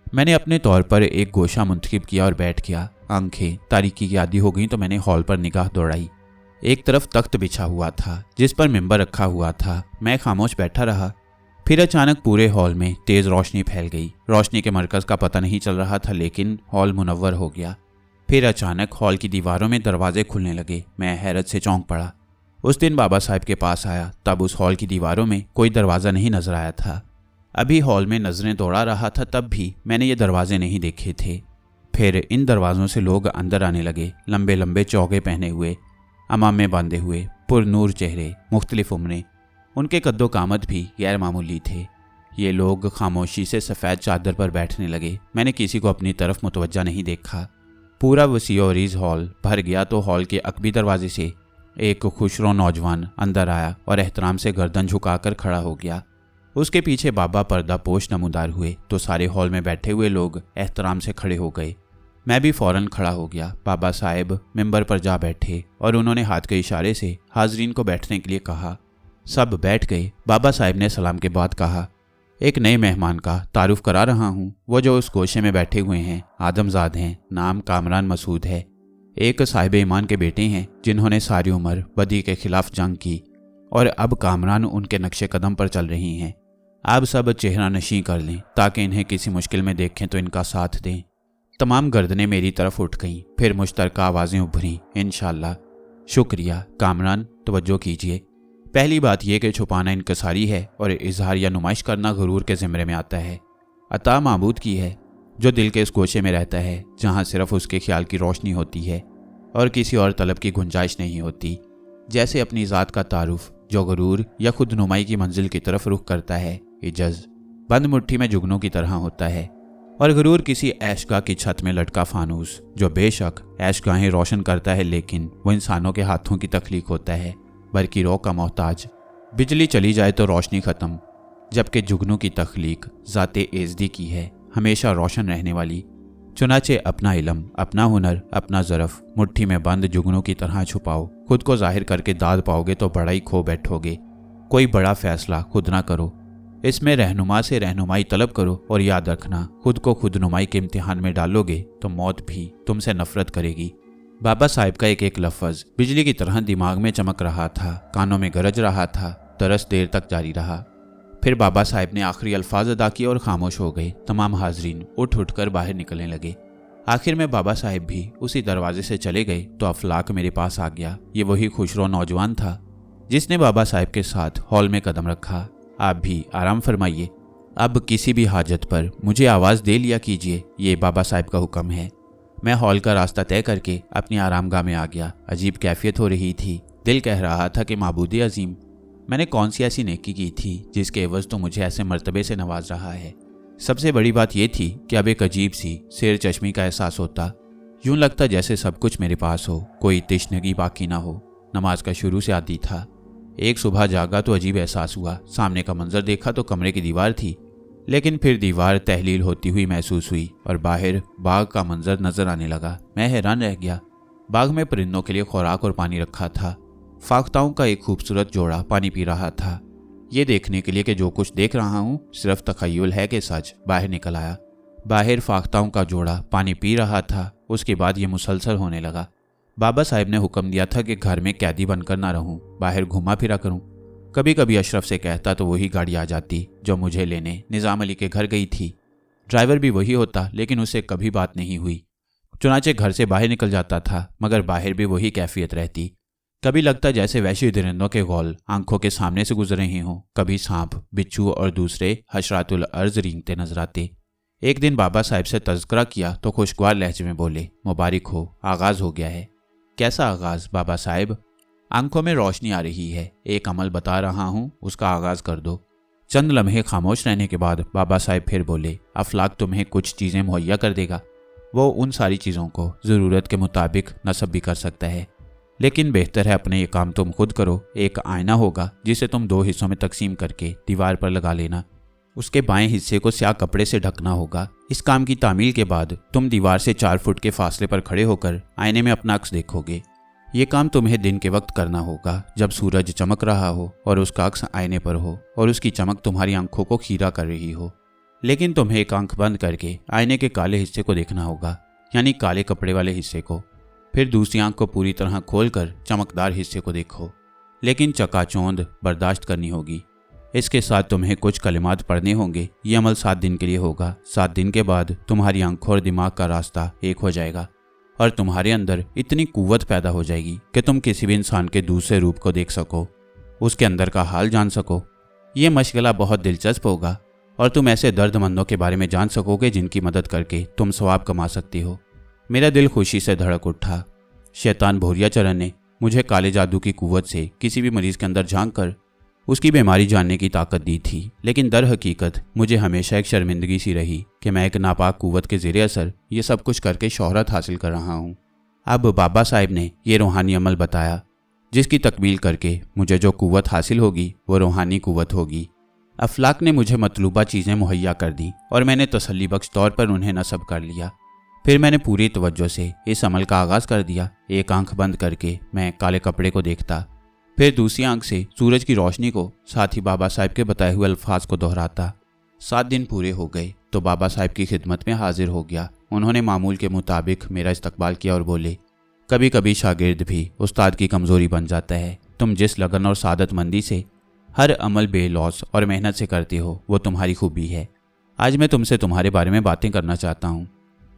मैंने अपने तौर पर एक गोशा मुंतखब किया और बैठ गया। आंखें तारीकी की आदी हो गईं तो मैंने हॉल पर निगाह दौड़ाई। एक तरफ तख्त बिछा हुआ था जिस पर मिंबर रखा हुआ था। मैं खामोश बैठा रहा। फिर अचानक पूरे हॉल में तेज रोशनी फैल गई। रोशनी के मरकज़ का पता नहीं चल रहा था, लेकिन हॉल मुनव्वर हो गया। फिर अचानक हॉल की दीवारों में दरवाजे खुलने लगे। मैं हैरत से चौंक पड़ा। उस दिन बाबा साहब के पास आया तब उस हॉल की दीवारों में कोई दरवाज़ा नहीं नजर आया था। अभी हॉल में नजरें दौड़ा रहा था तब भी मैंने ये दरवाजे नहीं देखे थे। फिर इन दरवाज़ों से लोग अंदर आने लगे। लंबे लंबे चौगे पहने हुए, अमामे बांधे हुए, पुरनूर चेहरे, मुख्तलिफ उम्रें। उनके कद्दो कामत भी गैर मामूली थे। ये लोग खामोशी से सफ़ेद चादर पर बैठने लगे। मैंने किसी को अपनी तरफ मुतवज्जा नहीं देखा। पूरा वसीअ और रीज़ हॉल भर गया तो हॉल के अकबी दरवाजे से एक खुशरो नौजवान अंदर आया और एहतराम से गर्दन झुकाकर खड़ा हो गया। उसके पीछे बाबा पर्दा पोश नमूदार हुए तो सारे हॉल में बैठे हुए लोग एहतराम से खड़े हो गए। मैं भी फौरन खड़ा हो गया। बाबा साहेब मिंबर पर जा बैठे और उन्होंने हाथ के इशारे से हाजरीन को बैठने के लिए कहा। सब बैठ गए। बाबा साहेब ने सलाम के बाद कहा, एक नए मेहमान का तारुफ करा रहा हूँ। वो जो उस गोशे में बैठे हुए हैं आदमजाद हैं। नाम कामरान मसूद है। एक साहिब ईमान के बेटे हैं जिन्होंने सारी उम्र बदी के खिलाफ जंग की और अब कामरान उनके नक्शे कदम पर चल रही हैं। आप सब चेहरा नशी कर लें ताकि इन्हें किसी मुश्किल में देखें तो इनका साथ दें। तमाम गर्दनें मेरी तरफ उठ गईं। फिर मुश्तरका आवाज़ें उभरीं, इंशाअल्लाह। शुक्रिया कामरान, तवज्जो कीजिए। पहली बात यह कि छुपाना इनकसारी है और इजहार या नुमाइश करना गुरूर के ज़िम्मे में आता है। अता माबूद की है जो दिल के इस गोशे में रहता है जहाँ सिर्फ उसके ख्याल की रोशनी होती है और किसी और तलब की गुंजाइश नहीं होती। जैसे अपनी ज़ात का तारुफ जो गुरूर या खुद नुमाई की मंजिल की तरफ रुख करता है। इजज़ बंद मुट्ठी में जुगनों की तरह होता है और गुरूर किसी ऐशगाह की छत में लटका फानूस जो बेशक ऐशगाहें रोशन करता है लेकिन वो इंसानों के हाथों की तख्लीक होता है, बल्कि रो का मोहताज। बिजली चली जाए तो रोशनी ख़त्म, जबकि जुगनू की तख्लीक ज़ाते एज़दी की है, हमेशा रोशन रहने वाली। चुनाचे अपना इल्म, अपना हुनर, अपना ज़रफ़ मुट्ठी में बंद जुगनू की तरह छुपाओ। खुद को जाहिर करके दाद पाओगे तो बड़ा ही खो बैठोगे। कोई बड़ा फैसला खुद ना करो, इसमें रहनुमा से रहनुमाई तलब करो और याद रखना खुद को खुद नुमाई के इम्तिहान में डालोगे तो मौत भी तुमसे नफरत करेगी। बाबा साहिब का एक एक लफ्ज़ बिजली की तरह दिमाग में चमक रहा था, कानों में गरज रहा था। तरस देर तक जारी रहा। फिर बाबा साहिब ने आखिरी अल्फाज अदा किए और खामोश हो गए। तमाम हाजरीन उठ उठ कर बाहर निकलने लगे। आखिर में बाबा साहिब भी उसी दरवाजे से चले गए तो अफलाक मेरे पास आ गया। ये वही खुशरो नौजवान था जिसने बाबा साहिब के साथ हॉल में कदम रखा। आप भी आराम फरमाइए। अब किसी भी हाजत पर मुझे आवाज़ दे लिया कीजिए, ये बाबा साहिब का हुक्म है। मैं हॉल का रास्ता तय करके अपनी आरामगाह में आ गया। अजीब कैफियत हो रही थी। दिल कह रहा था कि माबूद अजीम, मैंने कौन सी ऐसी नेकी की थी जिसके एवज़ तो मुझे ऐसे मर्तबे से नवाज रहा है। सबसे बड़ी बात यह थी कि अब एक अजीब सी शेर चश्मी का एहसास होता। यूं लगता जैसे सब कुछ मेरे पास हो, कोई तिश्नगी बाकी ना हो। नमाज का शुरू से आदी था। एक सुबह जागा तो अजीब एहसास हुआ। सामने का मंजर देखा तो कमरे की दीवार थी, लेकिन फिर दीवार तहलील होती हुई महसूस हुई और बाहर बाग का मंजर नजर आने लगा। मैं हैरान रह गया। बाग में परिंदों के लिए खुराक और पानी रखा था। फाख्ताओं का एक खूबसूरत जोड़ा पानी पी रहा था। ये देखने के लिए कि जो कुछ देख रहा हूँ सिर्फ तखय्युल है कि सच, बाहर निकल आया। बाहर फाख्ताओं का जोड़ा पानी पी रहा था। उसके बाद ये मुसलसल होने लगा। बाबा साहिब ने हुक्म दिया था कि घर में कैदी बनकर ना रहूं, बाहर घुमा फिरा करूं। कभी कभी अशरफ से कहता तो वही गाड़ी आ जाती जो मुझे लेने निज़ाम अली के घर गई थी। ड्राइवर भी वही होता, लेकिन उससे कभी बात नहीं हुई। चुनाचे घर से बाहर निकल जाता था, मगर बाहर भी वही कैफियत रहती। कभी लगता जैसे वैश्य दरिंदों के गौल आंखों के सामने से गुजर रहे हों। कभी सांप, बिच्छू और दूसरे हशरातुल अर्ज रेंगते नजर आते। एक दिन बाबा साहिब से तज़किरा किया तो खुशगवार लहजे में बोले, मुबारक हो, आगाज़ हो गया है। कैसा आगाज़ बाबा साहिब? आंखों में रोशनी आ रही है। एक अमल बता रहा हूँ, उसका आगाज़ कर दो। चंद लम्हे खामोश रहने के बाद बाबा साहिब फिर बोले, अफलाक तुम्हें कुछ चीज़ें मुहैया कर देगा। वो उन सारी चीज़ों को ज़रूरत के मुताबिक नस्ब भी कर सकता है, लेकिन बेहतर है अपने ये काम तुम खुद करो। एक आईना होगा जिसे तुम 2 हिस्सों में तकसीम करके दीवार पर लगा लेना। उसके बाएं हिस्से को स्याह कपड़े से ढकना होगा। इस काम की तामील के बाद तुम दीवार से 4 फुट के फासले पर खड़े होकर आईने में अपना अक्स देखोगे। ये काम तुम्हें दिन के वक्त करना होगा, जब सूरज चमक रहा हो और उसका अक्स आईने पर हो और उसकी चमक तुम्हारी आंखों को खीरा कर रही हो। लेकिन तुम्हें एक आंख बंद करके आईने के काले हिस्से को देखना होगा, यानी काले कपड़े वाले हिस्से को। फिर दूसरी आंख को पूरी तरह खोलकर चमकदार हिस्से को देखो, लेकिन चकाचौंध बर्दाश्त करनी होगी। इसके साथ तुम्हें कुछ कलिमात पढ़ने होंगे। ये अमल 7 दिन के लिए होगा। 7 दिन के बाद तुम्हारी आंखों और दिमाग का रास्ता एक हो जाएगा और तुम्हारे अंदर इतनी कुव्वत पैदा हो जाएगी कि तुम किसी भी इंसान के दूसरे रूप को देख सको, उसके अंदर का हाल जान सको। ये मशगला बहुत दिलचस्प होगा और तुम ऐसे दर्दमंदों के बारे में जान सकोगे जिनकी मदद करके तुम सवाब कमा सकती हो। मेरा दिल खुशी से धड़क उठा। शैतान भोरिया चरण ने मुझे काले जादू की कुव्वत से किसी भी मरीज के अंदर झांक कर उसकी बीमारी जानने की ताकत दी थी, लेकिन दर हकीकत मुझे हमेशा एक शर्मिंदगी सी रही कि मैं एक नापाक कुव्वत के ज़ेरे असर ये सब कुछ करके शोहरत हासिल कर रहा हूँ। अब बाबा साहिब ने ये रूहानी अमल बताया जिसकी तकमील करके मुझे जो कुव्वत हासिल होगी वो रूहानी कुव्वत होगी। अफलाक ने मुझे मतलूबा चीज़ें मुहैया कर दी और मैंने तसल्ली बख्श तौर पर उन्हें नस्ब कर लिया। फिर मैंने पूरी तवज्जो से इस अमल का आगाज़ कर दिया। एक आंख बंद करके मैं काले कपड़े को देखता, फिर दूसरी आंख से सूरज की रोशनी को, साथ ही बाबा साहिब के बताए हुए अल्फाज को दोहराता। 7 दिन पूरे हो गए तो बाबा साहिब की खिदमत में हाजिर हो गया। उन्होंने मामूल के मुताबिक मेरा इस्तकबाल किया और बोले, कभी कभी शागिर्द भी उस्ताद की कमज़ोरी बन जाता है। तुम जिस लगन और सादतमंदी से हर अमल बेलौस और मेहनत से करते हो वो तुम्हारी खूबी है। आज मैं तुमसे तुम्हारे बारे में बातें करना चाहता हूँ।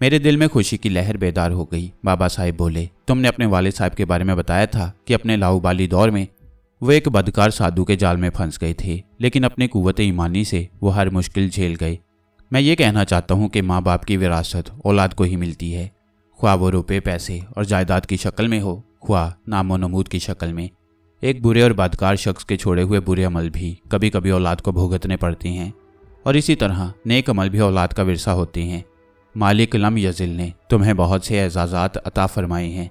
मेरे दिल में खुशी की लहर बेदार हो गई। बाबा साहिब बोले, तुमने अपने वालिद साहब के बारे में बताया था कि अपने लाहुबाली दौर में वो एक बदकार साधु के जाल में फंस गए थे, लेकिन अपने कुव्वत ईमानी से वो हर मुश्किल झेल गए। मैं ये कहना चाहता हूँ कि माँ बाप की विरासत औलाद को ही मिलती है, ख्वाह वो रुपये पैसे और जायदाद की शक्ल में हो, ख्वाह नामो नमूद की शक्ल में। एक बुरे और बदकार शख्स के छोड़े हुए बुरे अमल भी कभी कभी औलाद को भुगतने पड़ते हैं, और इसी तरह नेक अमल भी औलाद का विरसा होते हैं। मालिक लम यजिल ने तुम्हें बहुत से एजाज़ात अता फरमाए हैं,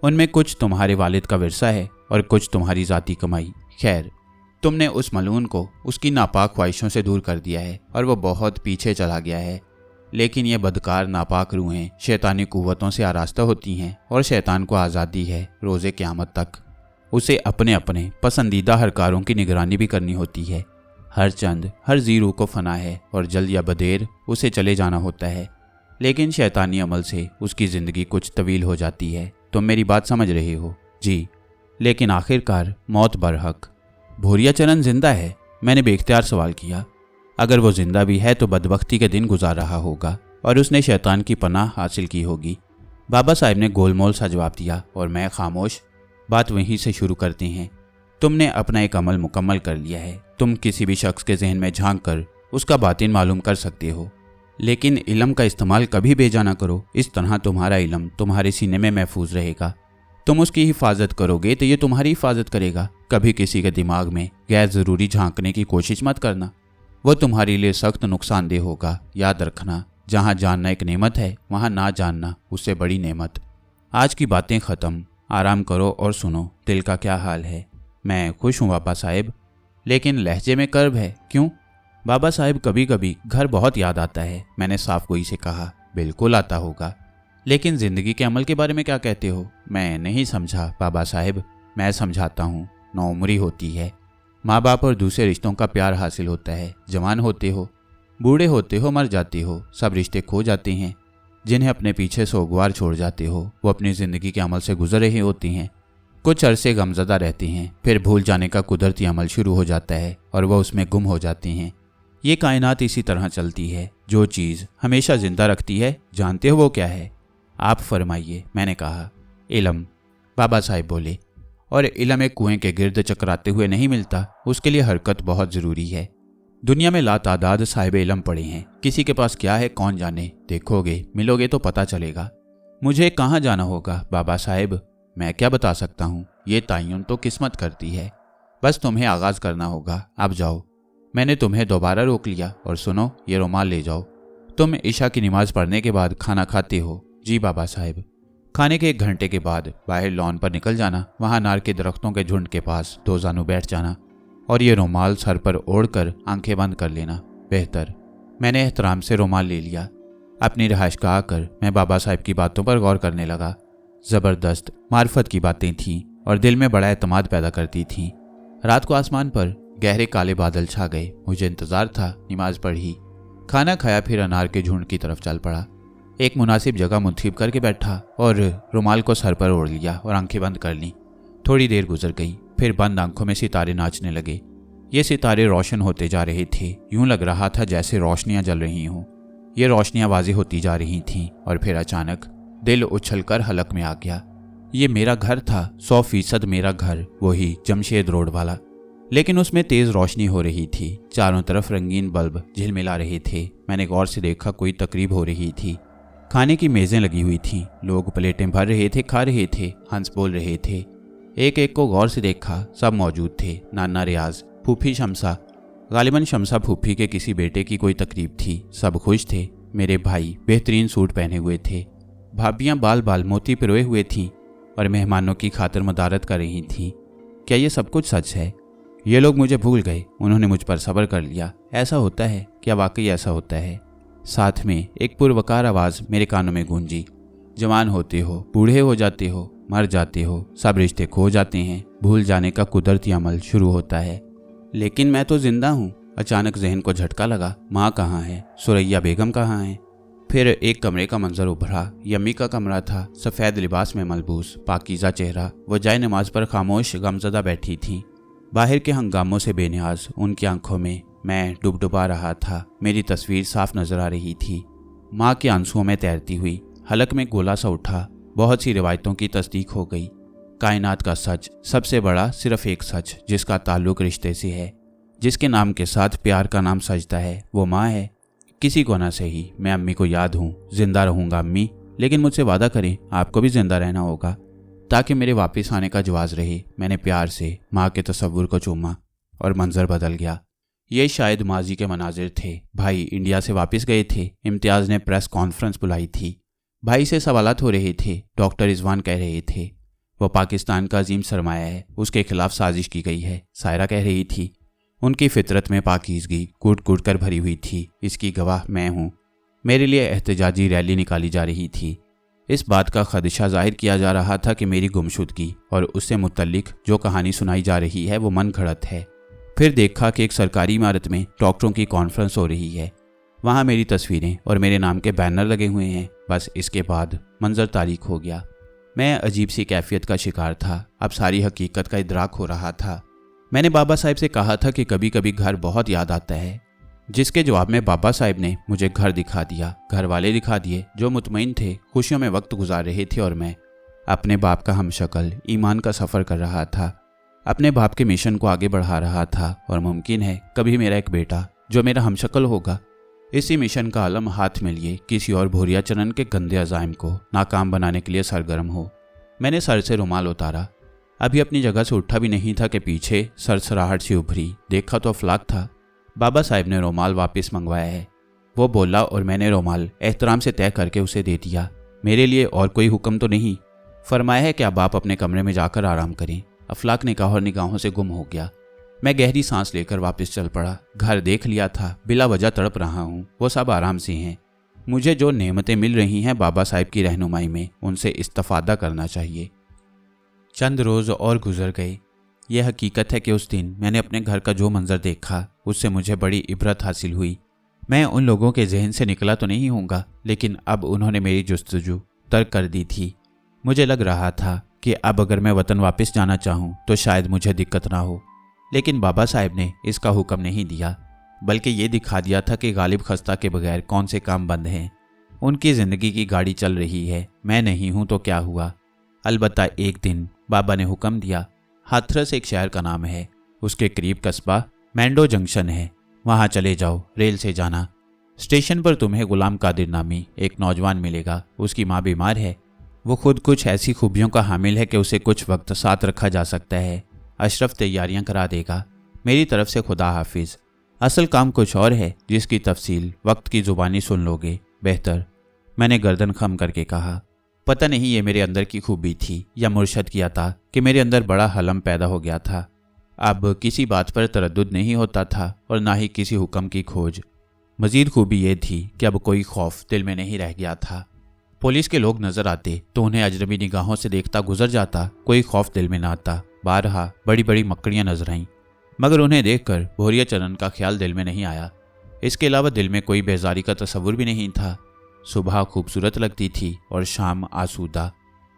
उनमें कुछ तुम्हारे वालिद का विरसा है और कुछ तुम्हारी ज़ाती कमाई। खैर, तुमने उस मलून को उसकी नापाक ख्वाहिशों से दूर कर दिया है और वो बहुत पीछे चला गया है। लेकिन ये बदकार नापाक रूहें शैतानी कुव्वतों से आरास्ता होती हैं और शैतान को आज़ादी है रोज़े क़यामत तक। उसे अपने अपने पसंदीदा हरकारों की निगरानी भी करनी होती है। हर चंद हर ज़ीरू को फना है और जल्द या बदेर उसे चले जाना होता है, लेकिन शैतानी अमल से उसकी ज़िंदगी कुछ तवील हो जाती है। तुम मेरी बात समझ रहे हो? जी। लेकिन आखिरकार मौत बरहक। भोरिया चरण जिंदा है? मैंने बेख्तियार सवाल किया। अगर वो जिंदा भी है तो बदबख्ती के दिन गुजार रहा होगा और उसने शैतान की पनाह हासिल की होगी। बाबा साहिब ने गोलमोल सा जवाब दिया और मैं खामोश। बात वहीं से शुरू करते हैं। तुमने अपना एक अमल मुकम्मल कर लिया है। तुम किसी भी शख्स के जहन में झांक कर उसका बातिन मालूम कर सकते हो, लेकिन इल्म का इस्तेमाल कभी बेजा ना करो। इस तरह तुम्हारा इल्म तुम्हारे सीने में महफूज रहेगा। तुम उसकी हिफाजत करोगे तो ये तुम्हारी हिफाजत करेगा। कभी किसी के दिमाग में गैर ज़रूरी झांकने की कोशिश मत करना, वो तुम्हारे लिए सख्त नुकसानदेह होगा। याद रखना, जहाँ जानना एक नेमत है वहाँ ना जानना उससे बड़ी नेमत। आज की बातें ख़त्म। आराम करो और सुनो दिल का क्या हाल है। मैं खुश हूँ बाबा साहिब, लेकिन लहजे में कर्ब है। क्यों? बाबा साहिब, कभी कभी घर बहुत याद आता है। मैंने साफ गोई से कहा। बिल्कुल आता होगा, लेकिन ज़िंदगी के अमल के बारे में क्या कहते हो? मैं नहीं समझा बाबा साहिब। मैं समझाता हूँ। नौउम्री होती है, माँ बाप और दूसरे रिश्तों का प्यार हासिल होता है। जवान होते हो, बूढ़े होते हो, मर जाते हो, सब रिश्ते खो जाते हैं। जिन्हें अपने पीछे सोगवार छोड़ जाते हो वो अपनी ज़िंदगी के अमल से गुजर रहे होते हैं। कुछ अरसे गमज़दा रहते हैं, फिर भूल जाने का कुदरती अमल शुरू हो जाता है और वह उसमें गुम हो जाते हैं। ये कायनात इसी तरह चलती है। जो चीज़ हमेशा जिंदा रखती है, जानते हो वो क्या है? आप फरमाइए, मैंने कहा। इल्म, बाबा साहिब बोले। और इल्म एक कुएं के गिर्द चकराते हुए नहीं मिलता, उसके लिए हरकत बहुत ज़रूरी है। दुनिया में लातादाद साहिब इल्म पड़े हैं, किसी के पास क्या है कौन जाने। देखोगे, मिलोगे तो पता चलेगा। मुझे कहाँ जाना होगा बाबा साहिब? मैं क्या बता सकता हूँ, ये तयन तो किस्मत करती है। बस तुम्हें आगाज़ करना होगा। अब जाओ। मैंने तुम्हें दोबारा रोक लिया। और सुनो, ये रुमाल ले जाओ। तुम ईशा की नमाज पढ़ने के बाद खाना खाते हो? जी बाबा साहब। खाने के 1 घंटे के बाद बाहर लॉन पर निकल जाना, वहां अनार के दरख्तों के झुंड के पास 2 जानू बैठ जाना और ये रुमाल सर पर ओढ़कर आंखें बंद कर लेना बेहतर। मैंने एहतराम से रुमाल ले लिया। अपनी रिहाइश का आकर मैं बाबा साहब की बातों पर गौर करने लगा। जबरदस्त मार्फत की बातें थीं और दिल में बड़ा एतमाद पैदा करती थीं। रात को आसमान पर गहरे काले बादल छा गए। मुझे इंतजार था, नमाज पढ़ी, खाना खाया, फिर अनार के झुंड की तरफ चल पड़ा। एक मुनासिब जगह मुंतखब करके बैठा और रुमाल को सर पर ओढ़ लिया और आंखें बंद कर लीं। थोड़ी देर गुजर गई, फिर बंद आंखों में सितारे नाचने लगे। ये सितारे रोशन होते जा रहे थे। यूं लग रहा था जैसे रोशनियां जल रही हों। ये रोशनियां वाज़ेह होती जा रही थीं और फिर अचानक दिल उछलकर हलक में आ गया। ये मेरा घर था, 100% मेरा घर, वही जमशेद रोड वाला। लेकिन उसमें तेज रोशनी हो रही थी। चारों तरफ रंगीन बल्ब झिलमिला रहे थे। मैंने गौर से देखा, कोई तकरीब हो रही थी। खाने की मेज़ें लगी हुई थीं, लोग प्लेटें भर रहे थे, खा रहे थे, हंस बोल रहे थे। एक एक को गौर से देखा, सब मौजूद थे। नाना रियाज, फूफी शमसा, गालिबन शमसा फूफी के किसी बेटे की कोई तकरीब थी। सब खुश थे। मेरे भाई बेहतरीन सूट पहने हुए थे। भाभियाँ बाल बाल मोती पिरोए हुए थीं और मेहमानों की खातिर मदारत कर रही थीं। क्या ये सब कुछ सच है? ये लोग मुझे भूल गए, उन्होंने मुझ पर सब्र कर लिया। ऐसा होता है? क्या वाकई ऐसा होता है? साथ में एक पुरवकार आवाज़ मेरे कानों में गूंजी, जवान होते हो, बूढ़े हो जाते हो, मर जाते हो, सब रिश्ते खो जाते हैं, भूल जाने का कुदरती अमल शुरू होता है। लेकिन मैं तो जिंदा हूँ। अचानक जहन को झटका लगा। माँ कहाँ है? सुरैया बेगम कहाँ है? फिर एक कमरे का मंजर उभरा। यम्मी का कमरा था। सफ़ेद लिबास में मलबूस, पाकीज़ा चेहरा, वो जाए नमाज पर खामोश गमज़दा बैठी थी। बाहर के हंगामों से बेनियाज उनकी आंखों में मैं डुबडुबा रहा था। मेरी तस्वीर साफ नजर आ रही थी, माँ के आंसुओं में तैरती हुई। हलक में गोला सा उठा। बहुत सी रिवायतों की तस्दीक हो गई। कायनात का सच, सबसे बड़ा सिर्फ एक सच, जिसका ताल्लुक रिश्ते से है, जिसके नाम के साथ प्यार का नाम सजता है, वो माँ है। किसी को ना सही, मैं अम्मी को याद हूँ। जिंदा रहूँगा अम्मी, लेकिन मुझसे वादा करें आपको भी जिंदा रहना होगा ताकि मेरे वापस आने का जवाज़ रहे। मैंने प्यार से माँ के तस्वुर को चूमा और मंजर बदल गया। ये शायद माजी के मनाजिर थे। भाई इंडिया से वापस गए थे। इम्तियाज़ ने प्रेस कॉन्फ्रेंस बुलाई थी। भाई से सवालात हो रहे थे। डॉक्टर रिजवान कह रहे थे वो पाकिस्तान का अजीम सरमाया है, उसके खिलाफ साजिश की गई है। सायरा कह रही थी उनकी फितरत में पाकीज़गी कूट कूट कर भरी हुई थी, इसकी गवाह मैं हूँ। मेरे लिए एहतजाजी रैली निकाली जा रही थी। इस बात का खदशा जाहिर किया जा रहा था कि मेरी गुमशुदगी और उससे मुतल्लिक जो कहानी सुनाई जा रही है वो मन घड़त है। फिर देखा कि एक सरकारी इमारत में डॉक्टरों की कॉन्फ्रेंस हो रही है। वहाँ मेरी तस्वीरें और मेरे नाम के बैनर लगे हुए हैं। बस इसके बाद मंजर तारीख हो गया। मैं अजीब सी कैफियत का शिकार था। अब सारी हकीकत का इदराक हो रहा था। मैंने बाबा साहब से कहा था कि कभी कभी घर बहुत याद आता है, जिसके जवाब में बाबा साहब ने मुझे घर दिखा दिया, घर वाले दिखा दिए जो मुतमईन थे, खुशियों में वक्त गुजार रहे थे, और मैं अपने बाप का हमशक्ल ईमान का सफ़र कर रहा था, अपने बाप के मिशन को आगे बढ़ा रहा था। और मुमकिन है कभी मेरा एक बेटा जो मेरा हमशक्ल होगा इसी मिशन का आलम हाथ में लिए किसी और भोरिया चरण के गंदे अज़ाइम को नाकाम बनाने के लिए सरगर्म हो। मैंने सर से रुमाल उतारा। अभी अपनी जगह से उठा भी नहीं था कि पीछे सरसराहट सी उभरी। देखा तो अफलाक था। बाबा साहब ने रुमाल वापस मंगवाया है, वो बोला, और मैंने रुमाल एहतराम से तय करके उसे दे दिया। मेरे लिए और कोई हुक्म तो नहीं। फरमाया है कि अब आप अपने कमरे में जाकर आराम करें। अफलाक ने कहा और निगाहों से गुम हो गया। मैं गहरी सांस लेकर वापस चल पड़ा। घर देख लिया था, बिला वजह तड़प रहा हूँ, वो सब आराम से हैं। मुझे जो नेमतें मिल रही हैं बाबा साहब की रहनुमाई में, उनसे इस्तिफादा करना चाहिए। चंद रोज़ और गुजर गए। यह हकीकत है कि उस दिन मैंने अपने घर का जो मंजर देखा उससे मुझे बड़ी इबरत हासिल हुई। मैं उन लोगों के जहन से निकला तो नहीं होऊंगा, लेकिन अब उन्होंने मेरी जुस्तजू तर्क कर दी थी। मुझे लग रहा था कि अब अगर मैं वतन वापस जाना चाहूँ तो शायद मुझे दिक्कत ना हो, लेकिन बाबा साहब ने इसका हुक्म नहीं दिया, बल्कि ये दिखा दिया था कि गालिब खस्ता के बगैर कौन से काम बंद हैं। उनकी ज़िंदगी की गाड़ी चल रही है, मैं नहीं हूँ तो क्या हुआ। अलबत्ता एक दिन बाबा ने हुक्म दिया, हाथरस एक शहर का नाम है, उसके करीब कस्बा मैंडो जंक्शन है, वहाँ चले जाओ, रेल से जाना। स्टेशन पर तुम्हें गुलाम कादिर नामी एक नौजवान मिलेगा। उसकी माँ बीमार है। वो खुद कुछ ऐसी खूबियों का हामिल है कि उसे कुछ वक्त साथ रखा जा सकता है। अशरफ तैयारियां करा देगा। मेरी तरफ से खुदा हाफिज। असल काम कुछ और है जिसकी तफसील वक्त की जुबानी सुन लोगे बेहतर, मैंने गर्दन खम करके कहा। पता नहीं ये मेरे अंदर की खूबी थी या मुर्शद किया था कि मेरे अंदर बड़ा हलम पैदा हो गया था। अब किसी बात पर तरद्दुद नहीं होता था और ना ही किसी हुक्म की खोज। मजीद खूबी ये थी कि अब कोई खौफ दिल में नहीं रह गया था। पुलिस के लोग नजर आते तो उन्हें अजनबी निगाहों से देखता गुजर जाता, कोई खौफ दिल में न आता। बारहा बड़ी बड़ी मकड़ियां नजर आईं, मगर उन्हें देखकर भोरिया चरण का ख्याल दिल में नहीं आया। इसके अलावा दिल में कोई बेजारी का तस्वुर भी नहीं था। सुबह खूबसूरत लगती थी और शाम आसूदा।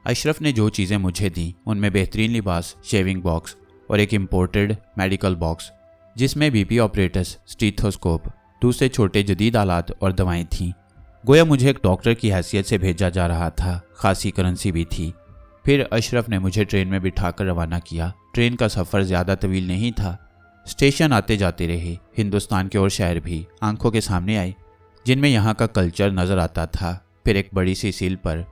अशरफ ने जो चीज़ें मुझे दी उनमें बेहतरीन लिबास, शेविंग बॉक्स और एक इम्पोर्टेड मेडिकल बॉक्स जिसमें बीपी ऑपरेटस, स्टीथोस्कोप, दूसरे छोटे जदीद आलात और दवाएं थीं। गोया मुझे एक डॉक्टर की हैसियत से भेजा जा रहा था। खासी करेंसी भी थी। फिर अशरफ ने मुझे ट्रेन में बिठाकर रवाना किया। ट्रेन का सफ़र ज़्यादा तवील नहीं था। स्टेशन आते जाते रहे। हिंदुस्तान के और शहर भी आंखों के सामने आए जिनमें यहाँ का कल्चर नज़र आता था। फिर एक बड़ी सी सील पर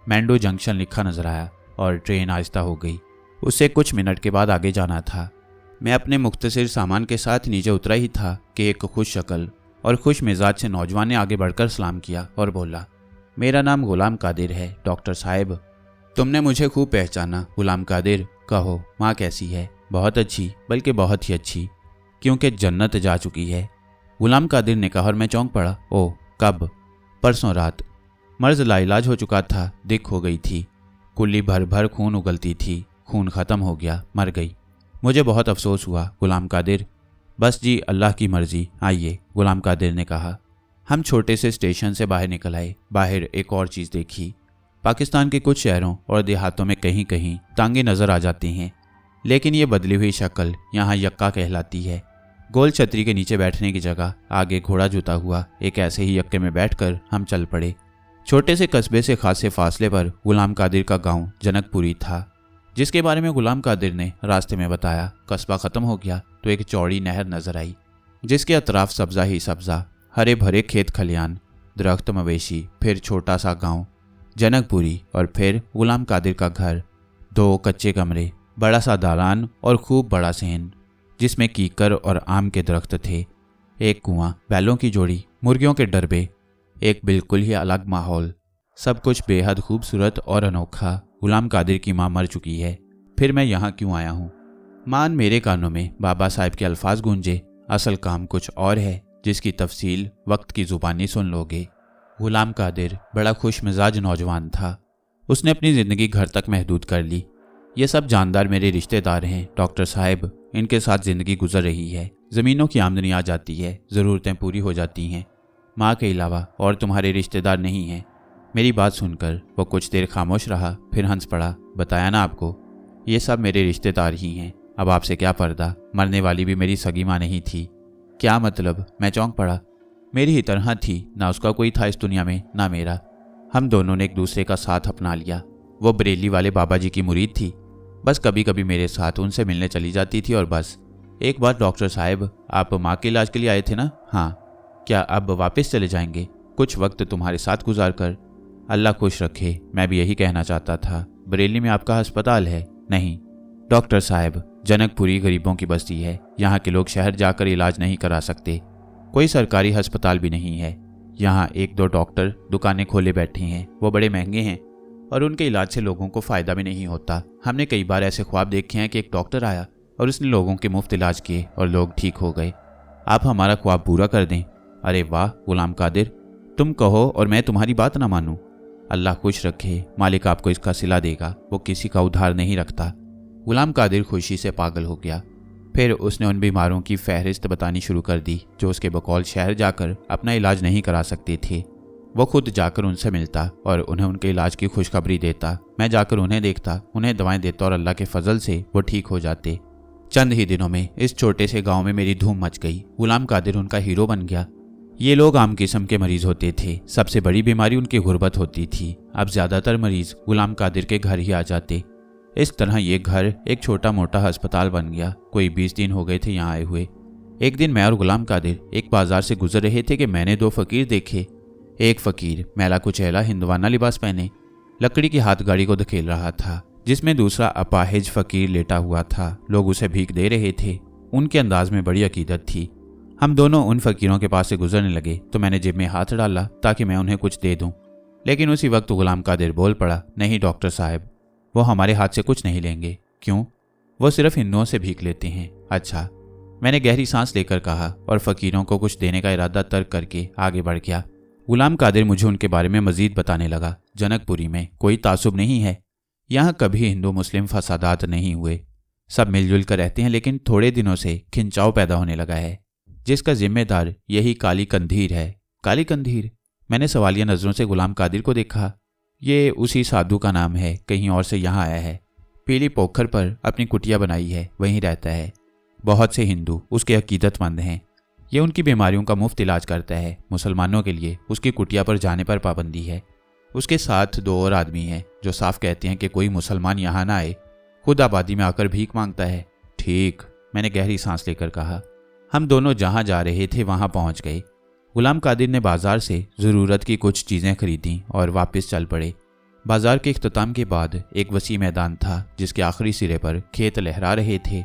मैंडो जंक्शन लिखा नजर आया और ट्रेन आहिस्ता हो गई। उससे कुछ मिनट के बाद आगे जाना था। मैं अपने मुख्तसर सामान के साथ नीचे उतरा ही था कि एक खुश शक्ल और खुश मिजाज से नौजवान ने आगे बढ़कर सलाम किया और बोला, मेरा नाम गुलाम कादिर है डॉक्टर साहब। तुमने मुझे खूब पहचाना गुलाम कादिर। कहो माँ कैसी है? बहुत अच्छी, बल्कि बहुत ही अच्छी, क्योंकि जन्नत जा चुकी है, गुलाम कादिर ने कहा और मैं चौंक पड़ा। ओह कब? परसों रात। मर्ज लाइलाज हो चुका था, दिक हो गई थी, कुल्ली भर भर खून उगलती थी, खून ख़त्म हो गया, मर गई। मुझे बहुत अफसोस हुआ गुलाम कादिर। बस जी अल्लाह की मर्जी, आइए, गुलाम कादिर ने कहा। हम छोटे से स्टेशन से बाहर निकल आए। बाहर एक और चीज़ देखी। पाकिस्तान के कुछ शहरों और देहातों में कहीं कहीं तांगे नज़र आ जाती हैं, लेकिन ये बदली हुई शक्ल यहाँ यक्का कहलाती है। गोल छतरी के नीचे बैठने की जगह आगे घोड़ा जुता हुआ एक ऐसे ही यक्के में बैठकर हम चल पड़े। छोटे से कस्बे से खासे फासले पर गुलाम कादिर का गांव जनकपुरी था, जिसके बारे में गुलाम कादिर ने रास्ते में बताया। कस्बा ख़त्म हो गया तो एक चौड़ी नहर नजर आई, जिसके अतराफ सब्जा ही सब्जा, हरे भरे खेत खलियान, दरख्त, मवेशी, फिर छोटा सा गांव जनकपुरी और फिर गुलाम कादिर का घर। 2 कच्चे कमरे, बड़ा सा दालान और खूब बड़ा सहन जिसमें कीकर और आम के दरख्त थे। एक कुआं, बैलों की जोड़ी, मुर्गियों के डरबे, एक बिल्कुल ही अलग माहौल। सब कुछ बेहद खूबसूरत और अनोखा। गुलाम कादिर की माँ मर चुकी है। फिर मैं यहाँ क्यों आया हूँ? मान मेरे कानों में बाबा साहब के अल्फाज गूंजे, असल काम कुछ और है जिसकी तफसील वक्त की जुबानी सुन लोगे। गुलाम कादिर बड़ा खुश मिजाज नौजवान था। उसने अपनी ज़िंदगी घर तक महदूद कर ली। ये सब जानदार मेरे रिश्तेदार हैं डॉक्टर साहब, इनके साथ ज़िंदगी गुजर रही है। ज़मीनों की आमदनी आ जाती है, ज़रूरतें पूरी हो जाती हैं। माँ के अलावा और तुम्हारे रिश्तेदार नहीं हैं। मेरी बात सुनकर वो कुछ देर खामोश रहा, फिर हंस पड़ा। बताया ना आपको, ये सब मेरे रिश्तेदार ही हैं। अब आपसे क्या पर्दा? मरने वाली भी मेरी सगी माँ नहीं थी। क्या मतलब? मैं चौंक पड़ा। मेरी ही तरह थी, ना उसका कोई था इस दुनिया में, ना मेरा। हम दोनों ने एक दूसरे का साथ अपना लिया। वो बरेली वाले बाबा जी की मुरीद थी, बस कभी कभी मेरे साथ उनसे मिलने चली जाती थी और बस। एक बात डॉक्टर साहब, आप माँ के इलाज के लिए आए थे ना? हाँ। क्या अब वापस चले जाएंगे कुछ वक्त तुम्हारे साथ गुजार कर? अल्लाह खुश रखे, मैं भी यही कहना चाहता था। बरेली में आपका अस्पताल है? नहीं डॉक्टर साहब, जनकपुरी गरीबों की बस्ती है। यहाँ के लोग शहर जाकर इलाज नहीं करा सकते। कोई सरकारी अस्पताल भी नहीं है। यहाँ 1-2 डॉक्टर दुकानें खोले बैठे हैं, वो बड़े महंगे हैं और उनके इलाज से लोगों को फ़ायदा भी नहीं होता। हमने कई बार ऐसे ख्वाब देखे हैं कि एक डॉक्टर आया और उसने लोगों के मुफ्त इलाज किए और लोग ठीक हो गए। आप हमारा ख्वाब पूरा कर दें। अरे वाह गुलाम कादिर, तुम कहो और मैं तुम्हारी बात ना मानूं। अल्लाह खुश रखे, मालिक आपको इसका सिला देगा, वो किसी का उधार नहीं रखता। गुलाम कादिर खुशी से पागल हो गया। फिर उसने उन बीमारों की फहरिस्त बतानी शुरू कर दी जो उसके बकौल शहर जाकर अपना इलाज नहीं करा सकते थे। वो खुद जाकर उनसे मिलता और उन्हें उनके इलाज की खुशखबरी देता। मैं जाकर उन्हें देखता, उन्हें दवाएं देता और अल्लाह के फजल से वो ठीक हो जाते। चंद ही दिनों में इस छोटे से गांव में मेरी धूम मच गई। गुलाम कादिर उनका हीरो बन गया। ये लोग आम किस्म के मरीज होते थे। सबसे बड़ी बीमारी उनकी गुर्बत होती थी। अब ज्यादातर मरीज गुलाम कादिर के घर ही आ जाते। इस तरह ये घर एक छोटा मोटा अस्पताल बन गया। कोई 20 दिन हो गए थे यहाँ आए हुए। एक दिन मैं और गुलाम कादिर एक बाजार से गुजर रहे थे कि मैंने 2 फकीर देखे। एक फकीर मैला कुचैला हिंदवाना लिबास पहने लकड़ी की हाथ गाड़ी को धकेल रहा था, जिसमें दूसरा अपाहिज फकीर लेटा हुआ था। लोग उसे भीख दे रहे थे। उनके अंदाज में बड़ी अकीदत थी। हम दोनों उन फकीरों के पास से गुजरने लगे तो मैंने जेब में हाथ डाला ताकि मैं उन्हें कुछ दे दूं, लेकिन उसी वक्त गुलाम कादिर बोल पड़ा, नहीं डॉक्टर साहब, वो हमारे हाथ से कुछ नहीं लेंगे। क्यों? वो सिर्फ हिंदुओं से भीख लेते हैं। अच्छा, मैंने गहरी सांस लेकर कहा और फकीरों को कुछ देने का इरादा तर्क करके आगे बढ़ गया। गुलाम कादिर मुझे उनके बारे में मजीद बताने लगा। जनकपुरी में कोई तासुब नहीं है, यहाँ कभी हिंदू मुस्लिम फसादात नहीं हुए, सब मिलजुल कर रहते हैं, लेकिन थोड़े दिनों से खिंचाव पैदा होने लगा है जिसका जिम्मेदार यही काली कंधीर है। काली कंधीर? मैंने सवालिया नजरों से गुलाम कादिर को देखा। ये उसी साधु का नाम है, कहीं और से यहाँ आया है, पीली पोखर पर अपनी कुटिया बनाई है, वहीं रहता है। बहुत से हिंदू उसके अकीदतमंद हैं, ये उनकी बीमारियों का मुफ्त इलाज करता है। मुसलमानों के लिए उसकी कुटिया पर जाने पर पाबंदी है। उसके साथ 2 और आदमी हैं जो साफ कहते हैं कि कोई मुसलमान यहाँ ना आए, खुद आबादी में आकर भीख मांगता है। ठीक, मैंने गहरी सांस लेकर कहा। हम दोनों जहाँ जा रहे थे वहाँ पहुँच गए। गुलाम कादिर ने बाजार से ज़रूरत की कुछ चीज़ें खरीदी और वापस चल पड़े। बाजार के इख्तिताम के बाद एक वसी मैदान था जिसके आखिरी सिरे पर खेत लहरा रहे थे।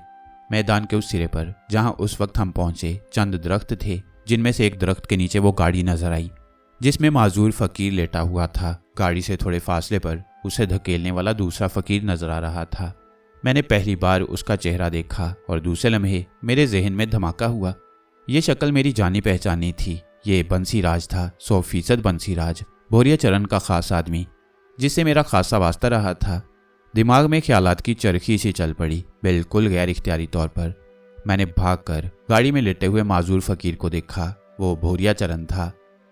मैदान के उस सिरे पर जहाँ उस वक्त हम पहुँचे चंद दरख्त थे, जिनमें से एक दरख्त के नीचे वो गाड़ी नजर आई जिसमें माजूर फकीर लेटा हुआ था। गाड़ी से थोड़े फासले पर उसे धकेलने वाला दूसरा फकीर नजर आ रहा था। मैंने पहली बार उसका चेहरा देखा और दूसरे लम्हे मेरे जहन में धमाका हुआ। ये शक्ल मेरी जानी पहचानी थी। ये बंसीराज था, 100% बंसीराज, भोरिया चरण का खास आदमी जिससे मेरा खासा वास्ता रहा था। दिमाग में ख्यालात की चरखी सी चल पड़ी, बिल्कुल गैर इख्तियारी तौर पर। मैंने भागकर गाड़ी में लेटे हुए माजूर फकीर को देखा। वो भोरिया चरण था,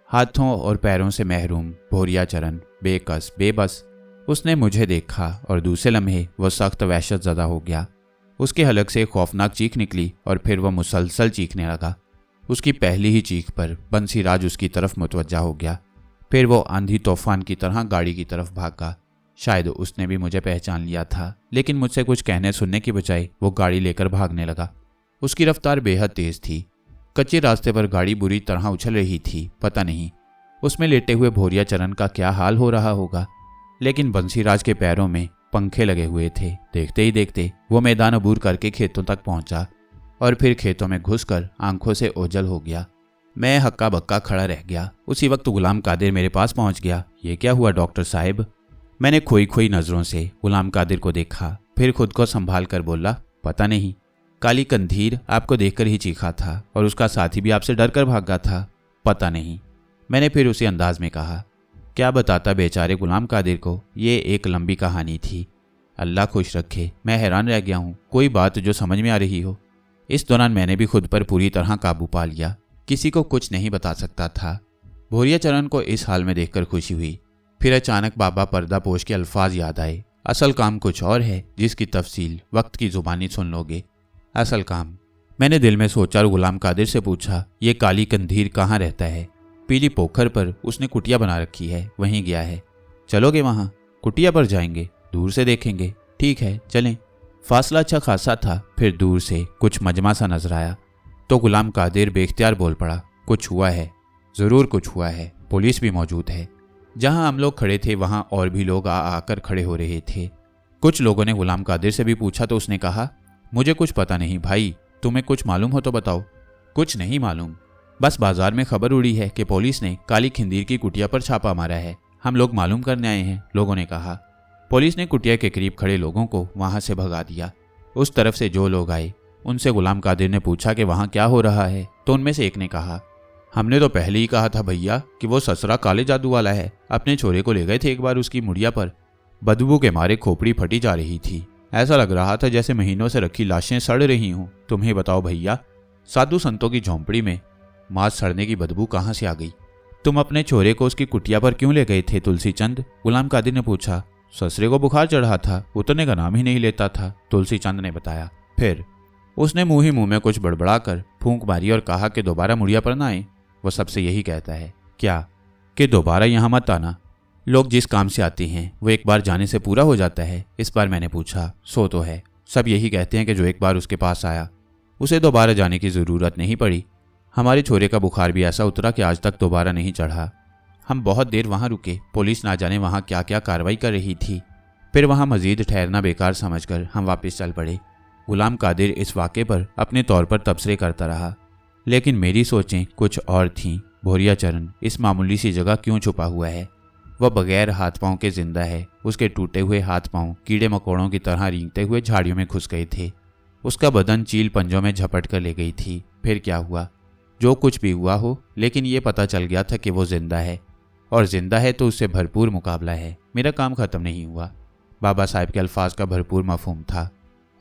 हाथों और पैरों से महरूम भोरिया चरण, बेकस बेबस। उसने मुझे देखा और दूसरे लम्हे वो सख्त वहशत ज़दा हो गया। उसके हलक से खौफनाक चीख निकली और फिर वह मुसलसल चीखने लगा। उसकी पहली ही चीख पर बंसीराज उसकी तरफ मुतवज्जा हो गया। फिर वो आंधी तूफान की तरह गाड़ी की तरफ भागा। शायद उसने भी मुझे पहचान लिया था, लेकिन मुझसे कुछ कहने सुनने की बजाय वो गाड़ी लेकर भागने लगा। उसकी रफ्तार बेहद तेज थी। कच्चे रास्ते पर गाड़ी बुरी तरह उछल रही थी। पता नहीं उसमें लेटे हुए भोरिया चरण का क्या हाल हो रहा होगा, लेकिन बंसीराज के पैरों में पंखे लगे हुए थे। देखते ही देखते वो मैदान अबूर करके खेतों तक पहुंचा और फिर खेतों में घुसकर आंखों से ओझल हो गया। मैं हक्का बक्का खड़ा रह गया। उसी वक्त गुलाम कादिर मेरे पास पहुंच गया। ये क्या हुआ डॉक्टर साहब? मैंने खोई खोई नजरों से गुलाम कादिर को देखा, फिर खुद को संभाल कर बोला, पता नहीं, काली कंधीर आपको देखकर ही चीखा था और उसका साथी भी आपसे डर कर भागा था। पता नहीं, मैंने फिर उसी अंदाज में कहा। क्या बताता बेचारे गुलाम कादिर को, ये एक लंबी कहानी थी। अल्लाह खुश रखे, मैं हैरान रह गया हूँ। कोई बात जो समझ में आ रही हो? इस दौरान मैंने भी खुद पर पूरी तरह काबू पा लिया। किसी को कुछ नहीं बता सकता था। भोरिया चरण को इस हाल में देखकर खुशी हुई। फिर अचानक बाबा पर्दा पोश के अल्फाज याद आए। असल काम कुछ और है जिसकी तफसील वक्त की जुबानी सुन लोगे। असल काम, मैंने दिल में सोचा और गुलाम कादिर से पूछा, ये काली कंधीर कहाँ रहता है? पीली पोखर पर उसने कुटिया बना रखी है, वहीं गया है। चलोगे वहाँ? कुटिया पर जाएंगे, दूर से देखेंगे। ठीक है, चलें। फासला अच्छा खासा था, फिर दूर से कुछ मजमा सा नजर आया तो गुलाम कादिर बेख्तियार बोल पड़ा, कुछ हुआ है, ज़रूर कुछ हुआ है, पुलिस भी मौजूद है। जहाँ हम लोग खड़े थे वहाँ और भी लोग आकर खड़े हो रहे थे। कुछ लोगों ने गुलाम कादिर से भी पूछा तो उसने कहा, मुझे कुछ पता नहीं भाई, तुम्हें कुछ मालूम हो तो बताओ। कुछ नहीं मालूम, बस बाजार में खबर उड़ी है कि पुलिस ने काली खंदीर की कुटिया पर छापा मारा है, हम लोग मालूम करने आए हैं, लोगों ने कहा। पुलिस ने कुटिया के करीब खड़े लोगों को वहां से भगा दिया। उस तरफ से जो लोग आए उनसे गुलाम कादिर ने पूछा कि वहां क्या हो रहा है, तो उनमें से एक ने कहा, हमने तो पहले ही कहा था भैया कि वो ससुरा काले जादू वाला है। अपने छोरे को ले गए थे एक बार उसकी मुड़िया पर, बदबू के मारे खोपड़ी फटी जा रही थी। ऐसा लग रहा था जैसे महीनों से रखी लाशें सड़ रही हूं। तुम्हें बताओ भैया, साधु संतों की झोंपड़ी में मांस सड़ने की बदबू कहाँ से आ गई? तुम अपने छोरे को उसकी कुटिया पर क्यों ले गए थे तुलसी चंद? गुलाम कादिर ने पूछा। ससुरे को बुखार चढ़ा था, उतरने का नाम ही नहीं लेता था, तुलसी चंद ने बताया। फिर उसने मुंह ही मुंह में कुछ बड़बड़ा कर फूंक मारी और कहा कि दोबारा मुड़िया पर ना आए। वो सबसे यही कहता है क्या कि दोबारा यहाँ मत आना। लोग जिस काम से आते हैं वो एक बार जाने से पूरा हो जाता है। इस बार मैंने पूछा, सो तो है। सब यही कहते हैं कि जो एक बार उसके पास आया उसे दोबारा जाने की ज़रूरत नहीं पड़ी। हमारे छोरे का बुखार भी ऐसा उतरा कि आज तक दोबारा नहीं चढ़ा। हम बहुत देर वहाँ रुके, पुलिस ना जाने वहाँ क्या क्या कार्रवाई कर रही थी। फिर वहाँ मजीद ठहरना बेकार समझकर हम वापस चल पड़े। गुलाम कादिर इस वाक़े पर अपने तौर पर तबसरे करता रहा, लेकिन मेरी सोचें कुछ और थीं। भोरिया चरण इस मामूली सी जगह क्यों छुपा हुआ है? वह बगैर हाथ पांव के जिंदा है। उसके टूटे हुए हाथ पांव कीड़े मकोड़ों की तरह रेंगते हुए झाड़ियों में घुस गए थे। उसका बदन चील पंजों में झपट कर ले गई थी। फिर क्या हुआ? जो कुछ भी हुआ हो, लेकिन ये पता चल गया था कि वो जिंदा है, और जिंदा है तो उससे भरपूर मुकाबला है। मेरा काम खत्म नहीं हुआ। बाबा साहब के अल्फाज का भरपूर मफहूम था,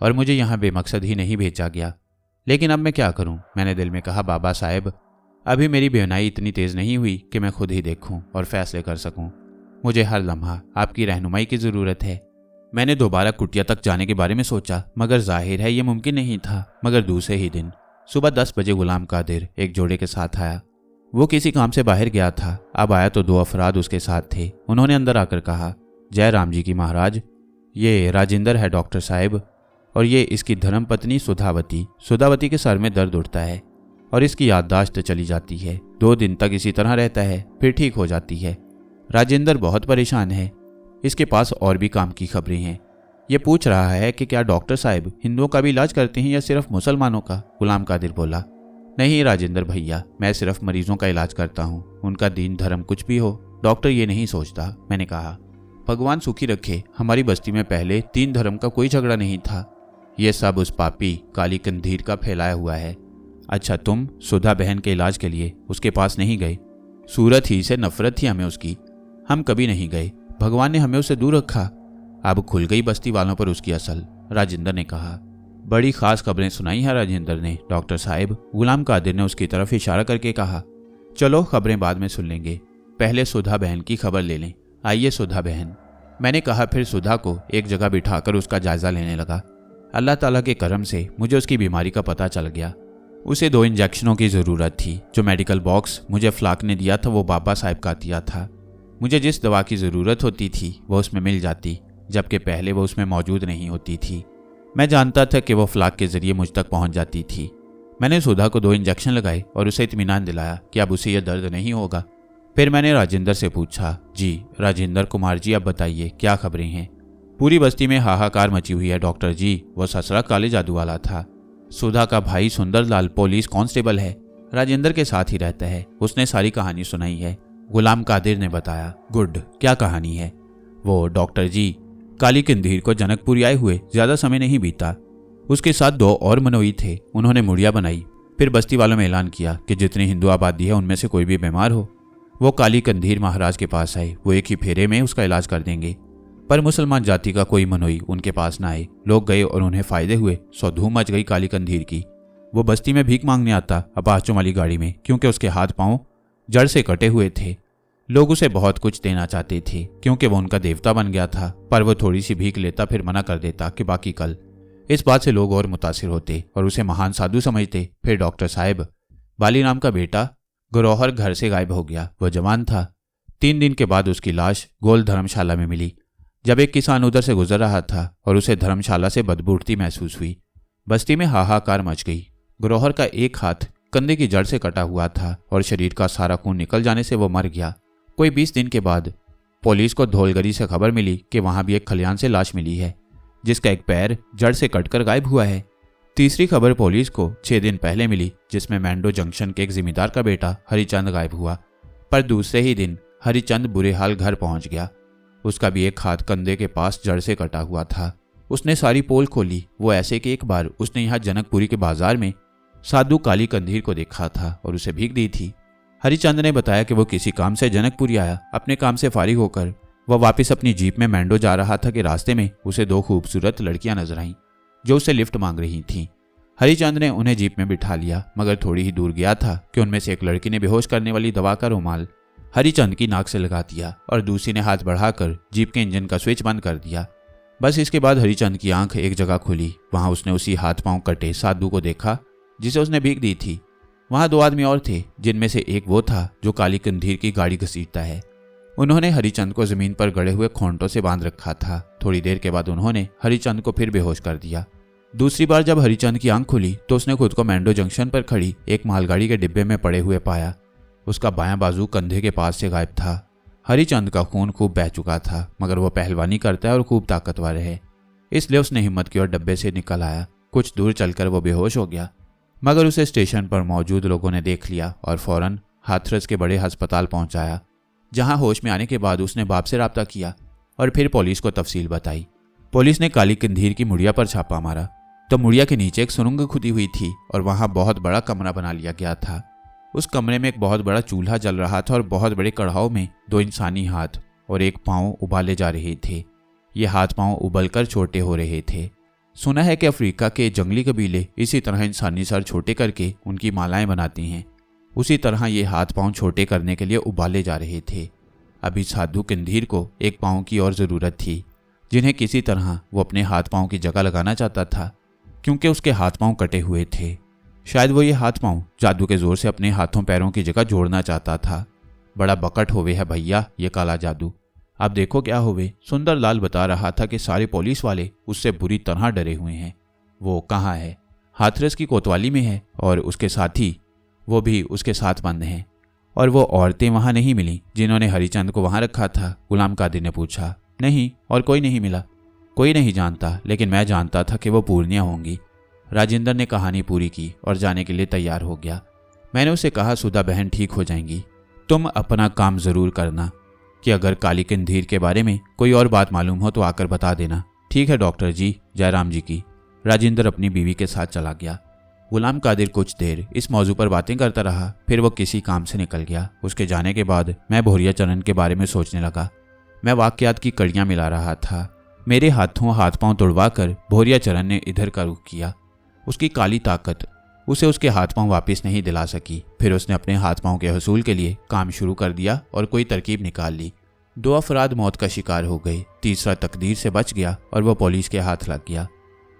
और मुझे यहाँ बेमकसद ही नहीं भेजा गया। लेकिन अब मैं क्या करूं? मैंने दिल में कहा, बाबा साहब, अभी मेरी बेवनाई इतनी तेज नहीं हुई कि मैं खुद ही देखूं और फैसले कर सकूं। मुझे हर लम्हा आपकी रहनुमाई की जरूरत है। मैंने दोबारा कुटिया तक जाने के बारे में सोचा, मगर जाहिर है ये मुमकिन नहीं था। मगर दूसरे ही दिन सुबह 10 बजे गुलाम कादिर एक जोड़े के साथ आया। वो किसी काम से बाहर गया था। अब आया तो 2 अफराद उसके साथ थे। उन्होंने अंदर आकर कहा, जय राम जी की महाराज, ये राजेंद्र है डॉक्टर साहब, और ये इसकी धर्मपत्नी सुधावती। सुधावती के सर में दर्द उठता है और इसकी याददाश्त चली जाती है। 2 दिन तक इसी तरह रहता है, फिर ठीक हो जाती है। राजेंद्र बहुत परेशान है। इसके पास और भी काम की खबरें हैं। ये पूछ रहा है कि क्या डॉक्टर साहब हिंदुओं का भी इलाज करते हैं या सिर्फ मुसलमानों का? गुलाम कादिर बोला, नहीं राजेंद्र भैया, मैं सिर्फ मरीजों का इलाज करता हूँ। उनका दीन धर्म कुछ भी हो, डॉक्टर ये नहीं सोचता। मैंने कहा, भगवान सुखी रखे, हमारी बस्ती में पहले 3 धर्म का कोई झगड़ा नहीं था। ये सब उस पापी काली कंधीर का फैलाया हुआ है। अच्छा, तुम सुधा बहन के इलाज के लिए उसके पास नहीं गए? सूरत ही से नफरत थी हमें उसकी। हम कभी नहीं गए। भगवान ने हमें उससे दूर रखा। अब खुल गई बस्ती वालों पर उसकी असल। राजेंद्र ने कहा, बड़ी खास खबरें सुनाई है राजेंद्र ने डॉक्टर साहब। गुलाम कादिर ने उसकी तरफ इशारा करके कहा, चलो खबरें बाद में सुन लेंगे, पहले सुधा बहन की खबर ले लें। आइए सुधा बहन, मैंने कहा। फिर सुधा को एक जगह बिठाकर उसका जायजा लेने लगा। अल्लाह ताला के करम से मुझे उसकी बीमारी का पता चल गया। उसे 2 इंजेक्शनों की ज़रूरत थी। जो मेडिकल बॉक्स मुझे फ्लाक ने दिया था वो बाबा साहब का दिया था। मुझे जिस दवा की ज़रूरत होती थी वो उसमें मिल जाती, जबकि पहले वो उसमें मौजूद नहीं होती थी। मैं जानता था कि वो फ्लाक के ज़रिए मुझ तक पहुंच जाती थी। मैंने सुधा को 2 इंजेक्शन लगाए और उसे इत्मीनान दिलाया कि अब उसे यह दर्द नहीं होगा। फिर मैंने राजेंद्र से पूछा, जी राजेंद्र कुमार जी, अब बताइए क्या खबरें हैं? पूरी बस्ती में हाहाकार मची हुई है डॉक्टर जी। वो ससुरा काले जादू वाला था। सुधा का भाई सुंदरलाल पुलिस कांस्टेबल है, राजेंद्र के साथ ही रहता है। उसने सारी कहानी सुनाई है। गुलाम कादिर ने बताया। गुड, क्या कहानी है? वो डॉक्टर जी, काली कंधीर को जनकपुरी आए हुए ज्यादा समय नहीं बीता। उसके साथ 2 और मनोई थे। उन्होंने मुड़िया बनाई, फिर बस्ती वालों में ऐलान किया कि जितनी हिंदू आबादी है उनमें से कोई भी बीमार हो वो काली कंधीर महाराज के पास आए, वो एक ही फेरे में उसका इलाज कर देंगे। पर मुसलमान जाति का कोई मनोई उनके पास ना आए। लोग गए और उन्हें फायदे हुए। सो धूम मच गई काली कंधीर की। वो बस्ती में भीख मांगने आता अपाचों वाली गाड़ी में, क्योंकि उसके हाथ पांव जड़ से कटे हुए थे। लोग उसे बहुत कुछ देना चाहते थे क्योंकि वो उनका देवता बन गया था, पर वो थोड़ी सी भीख लेता फिर मना कर देता कि बाकी कल। इस बात से लोग और मुतासिर होते और उसे महान साधु समझते। फिर डॉक्टर साहब, बाली नाम का बेटा गुरौहर घर से गायब हो गया। वह जवान था। 3 दिन के बाद उसकी लाश गोल धर्मशाला में मिली। जब एक किसान उधर से गुजर रहा था और उसे धर्मशाला से बदबू उठती महसूस हुई। बस्ती में हाहाकार मच गई। गुरौहर का एक हाथ कंधे की जड़ से कटा हुआ था और शरीर का सारा खून निकल जाने से वो मर गया। कोई 20 दिन के बाद पुलिस को धौलगरी से खबर मिली कि वहां भी एक खलियान से लाश मिली है, जिसका एक पैर जड़ से कटकर गायब हुआ है। तीसरी खबर पुलिस को 6 दिन पहले मिली, जिसमें मैंडो जंक्शन के एक जिम्मेदार का बेटा हरिचंद गायब हुआ। पर दूसरे ही दिन हरिचंद बुरे हाल घर पहुंच गया। उसका भी एक हाथ कंधे के पास जड़ से कटा हुआ था। उसने सारी पोल खोली। वो ऐसे कि एक बार उसने यहाँ जनकपुरी के बाजार में साधु काली कंधीर को देखा था और उसे भीख दी थी। हरिचंद ने बताया कि वो किसी काम से जनकपुरी आया। अपने काम से फारिग होकर वह वापस अपनी जीप में मैंडो जा रहा था कि रास्ते में उसे 2 खूबसूरत लड़कियां नजर आईं जो उसे लिफ्ट मांग रही थीं। हरिचंद ने उन्हें जीप में बिठा लिया, मगर थोड़ी ही दूर गया था कि उनमें से एक लड़की ने बेहोश करने वाली दवा का रुमाल हरिचंद की नाक से लगा दिया और दूसरी ने हाथ बढ़ाकर जीप के इंजन का स्विच बंद कर दिया। बस इसके बाद हरिचंद की आंख एक जगह खुली। वहां उसने उसी हाथ पांव कटे साधु को देखा जिसे उसने भीख दी थी। वहां 2 आदमी और थे, जिनमें से एक वो था जो काली कंधीर की गाड़ी घसीटता है। उन्होंने हरिचंद को जमीन पर गड़े हुए खोंटों से बांध रखा था। थोड़ी देर के बाद उन्होंने हरिचंद को फिर बेहोश कर दिया। दूसरी बार जब हरिचंद की आंख खुली तो उसने खुद को मैंडो जंक्शन पर खड़ी एक मालगाड़ी के डिब्बे में पड़े हुए पाया। उसका बायां बाजू कंधे के पास से गायब था। हरिचंद का खून खूब बह चुका था, मगर वो पहलवानी करता है और खूब ताकतवर है, इसलिए उसने हिम्मत की और डब्बे से निकल आया। कुछ दूर चलकर वो बेहोश हो गया, मगर उसे स्टेशन पर मौजूद लोगों ने देख लिया और फौरन हाथरस के बड़े अस्पताल पहुंचाया, जहां होश में आने के बाद उसने बाप से राब्ता किया और फिर पुलिस को तफसील बताई। पुलिस ने काली कंधीर की मुड़िया पर छापा मारा तो मुड़िया के नीचे एक सुरंग खुदी हुई थी और वहां बहुत बड़ा कमरा बना लिया गया था। उस कमरे में एक बहुत बड़ा चूल्हा जल रहा था और बहुत बड़े कढ़ाव में 2 इंसानी हाथ और एक पांव उबाले जा रहे थे। ये हाथ पांव उबलकर छोटे हो रहे थे। सुना है कि अफ्रीका के जंगली कबीले इसी तरह इंसानी सर छोटे करके उनकी मालाएं बनाती हैं। उसी तरह ये हाथ पांव छोटे करने के लिए उबाले जा रहे थे। अभी साधु कंधीर को एक पांव की और ज़रूरत थी, जिन्हें किसी तरह वो अपने हाथ पांव की जगह लगाना चाहता था, क्योंकि उसके हाथ पांव कटे हुए थे। शायद वो ये हाथ पांव जादू के जोर से अपने हाथों पैरों की जगह जोड़ना चाहता था। बड़ा बकट होवे है भैया ये काला जादू। अब देखो क्या होवे। सुंदरलाल बता रहा था कि सारे पुलिस वाले उससे बुरी तरह डरे हुए हैं। वो कहाँ है? हाथरस की कोतवाली में है और उसके साथी वो भी उसके साथ बंद हैं। और वो औरतें वहां नहीं मिली जिन्होंने हरिचंद को वहां रखा था? गुलाम कादिर ने पूछा। नहीं, और कोई नहीं मिला। कोई नहीं जानता, लेकिन मैं जानता था कि वो पूर्णिया होंगी। राजेंद्र ने कहानी पूरी की और जाने के लिए तैयार हो गया। मैंने उसे कहा, सुधा बहन ठीक हो जाएंगी, तुम अपना काम जरूर करना कि अगर काली कंधीर के बारे में कोई और बात मालूम हो तो आकर बता देना। ठीक है डॉक्टर जी, जयराम जी की। राजेंद्र अपनी बीवी के साथ चला गया। गुलाम कादिर कुछ देर इस मौजू पर बातें करता रहा, फिर वो किसी काम से निकल गया। उसके जाने के बाद मैं भोरिया चरण के बारे में सोचने लगा। मैं वाकयात की कड़ियां मिला रहा था। मेरे हाथों हाथ पांव तोड़वा कर भोरिया चरण ने इधर का रुख किया। उसकी काली ताकत उसे उसके हाथ पांव वापस नहीं दिला सकी। फिर उसने अपने हाथ पांव के हसूल के लिए काम शुरू कर दिया और कोई तरकीब निकाल ली। 2 अफराद मौत का शिकार हो गए, तीसरा तकदीर से बच गया और वह पुलिस के हाथ लग गया।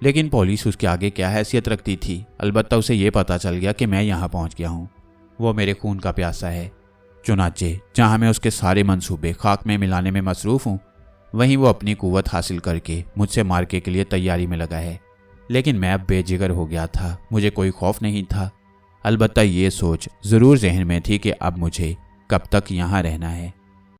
लेकिन पुलिस उसके आगे क्या हैसियत रखती थी? अलबत्ता उसे ये पता चल गया कि मैं यहाँ पहुँच गया हूँ। वो मेरे खून का प्यासा है। चुनाचे जहाँ मैं उसके सारे मंसूबे खाक में मिलाने में मसरूफ़ हूँ, वहीं वो अपनी कुव्वत हासिल करके मुझसे मारने के लिए तैयारी में लगा है। लेकिन मैं अब बेजिगर हो गया था। मुझे कोई खौफ नहीं था। अलबत्ता ये सोच ज़रूर जहन में थी कि अब मुझे कब तक यहाँ रहना है।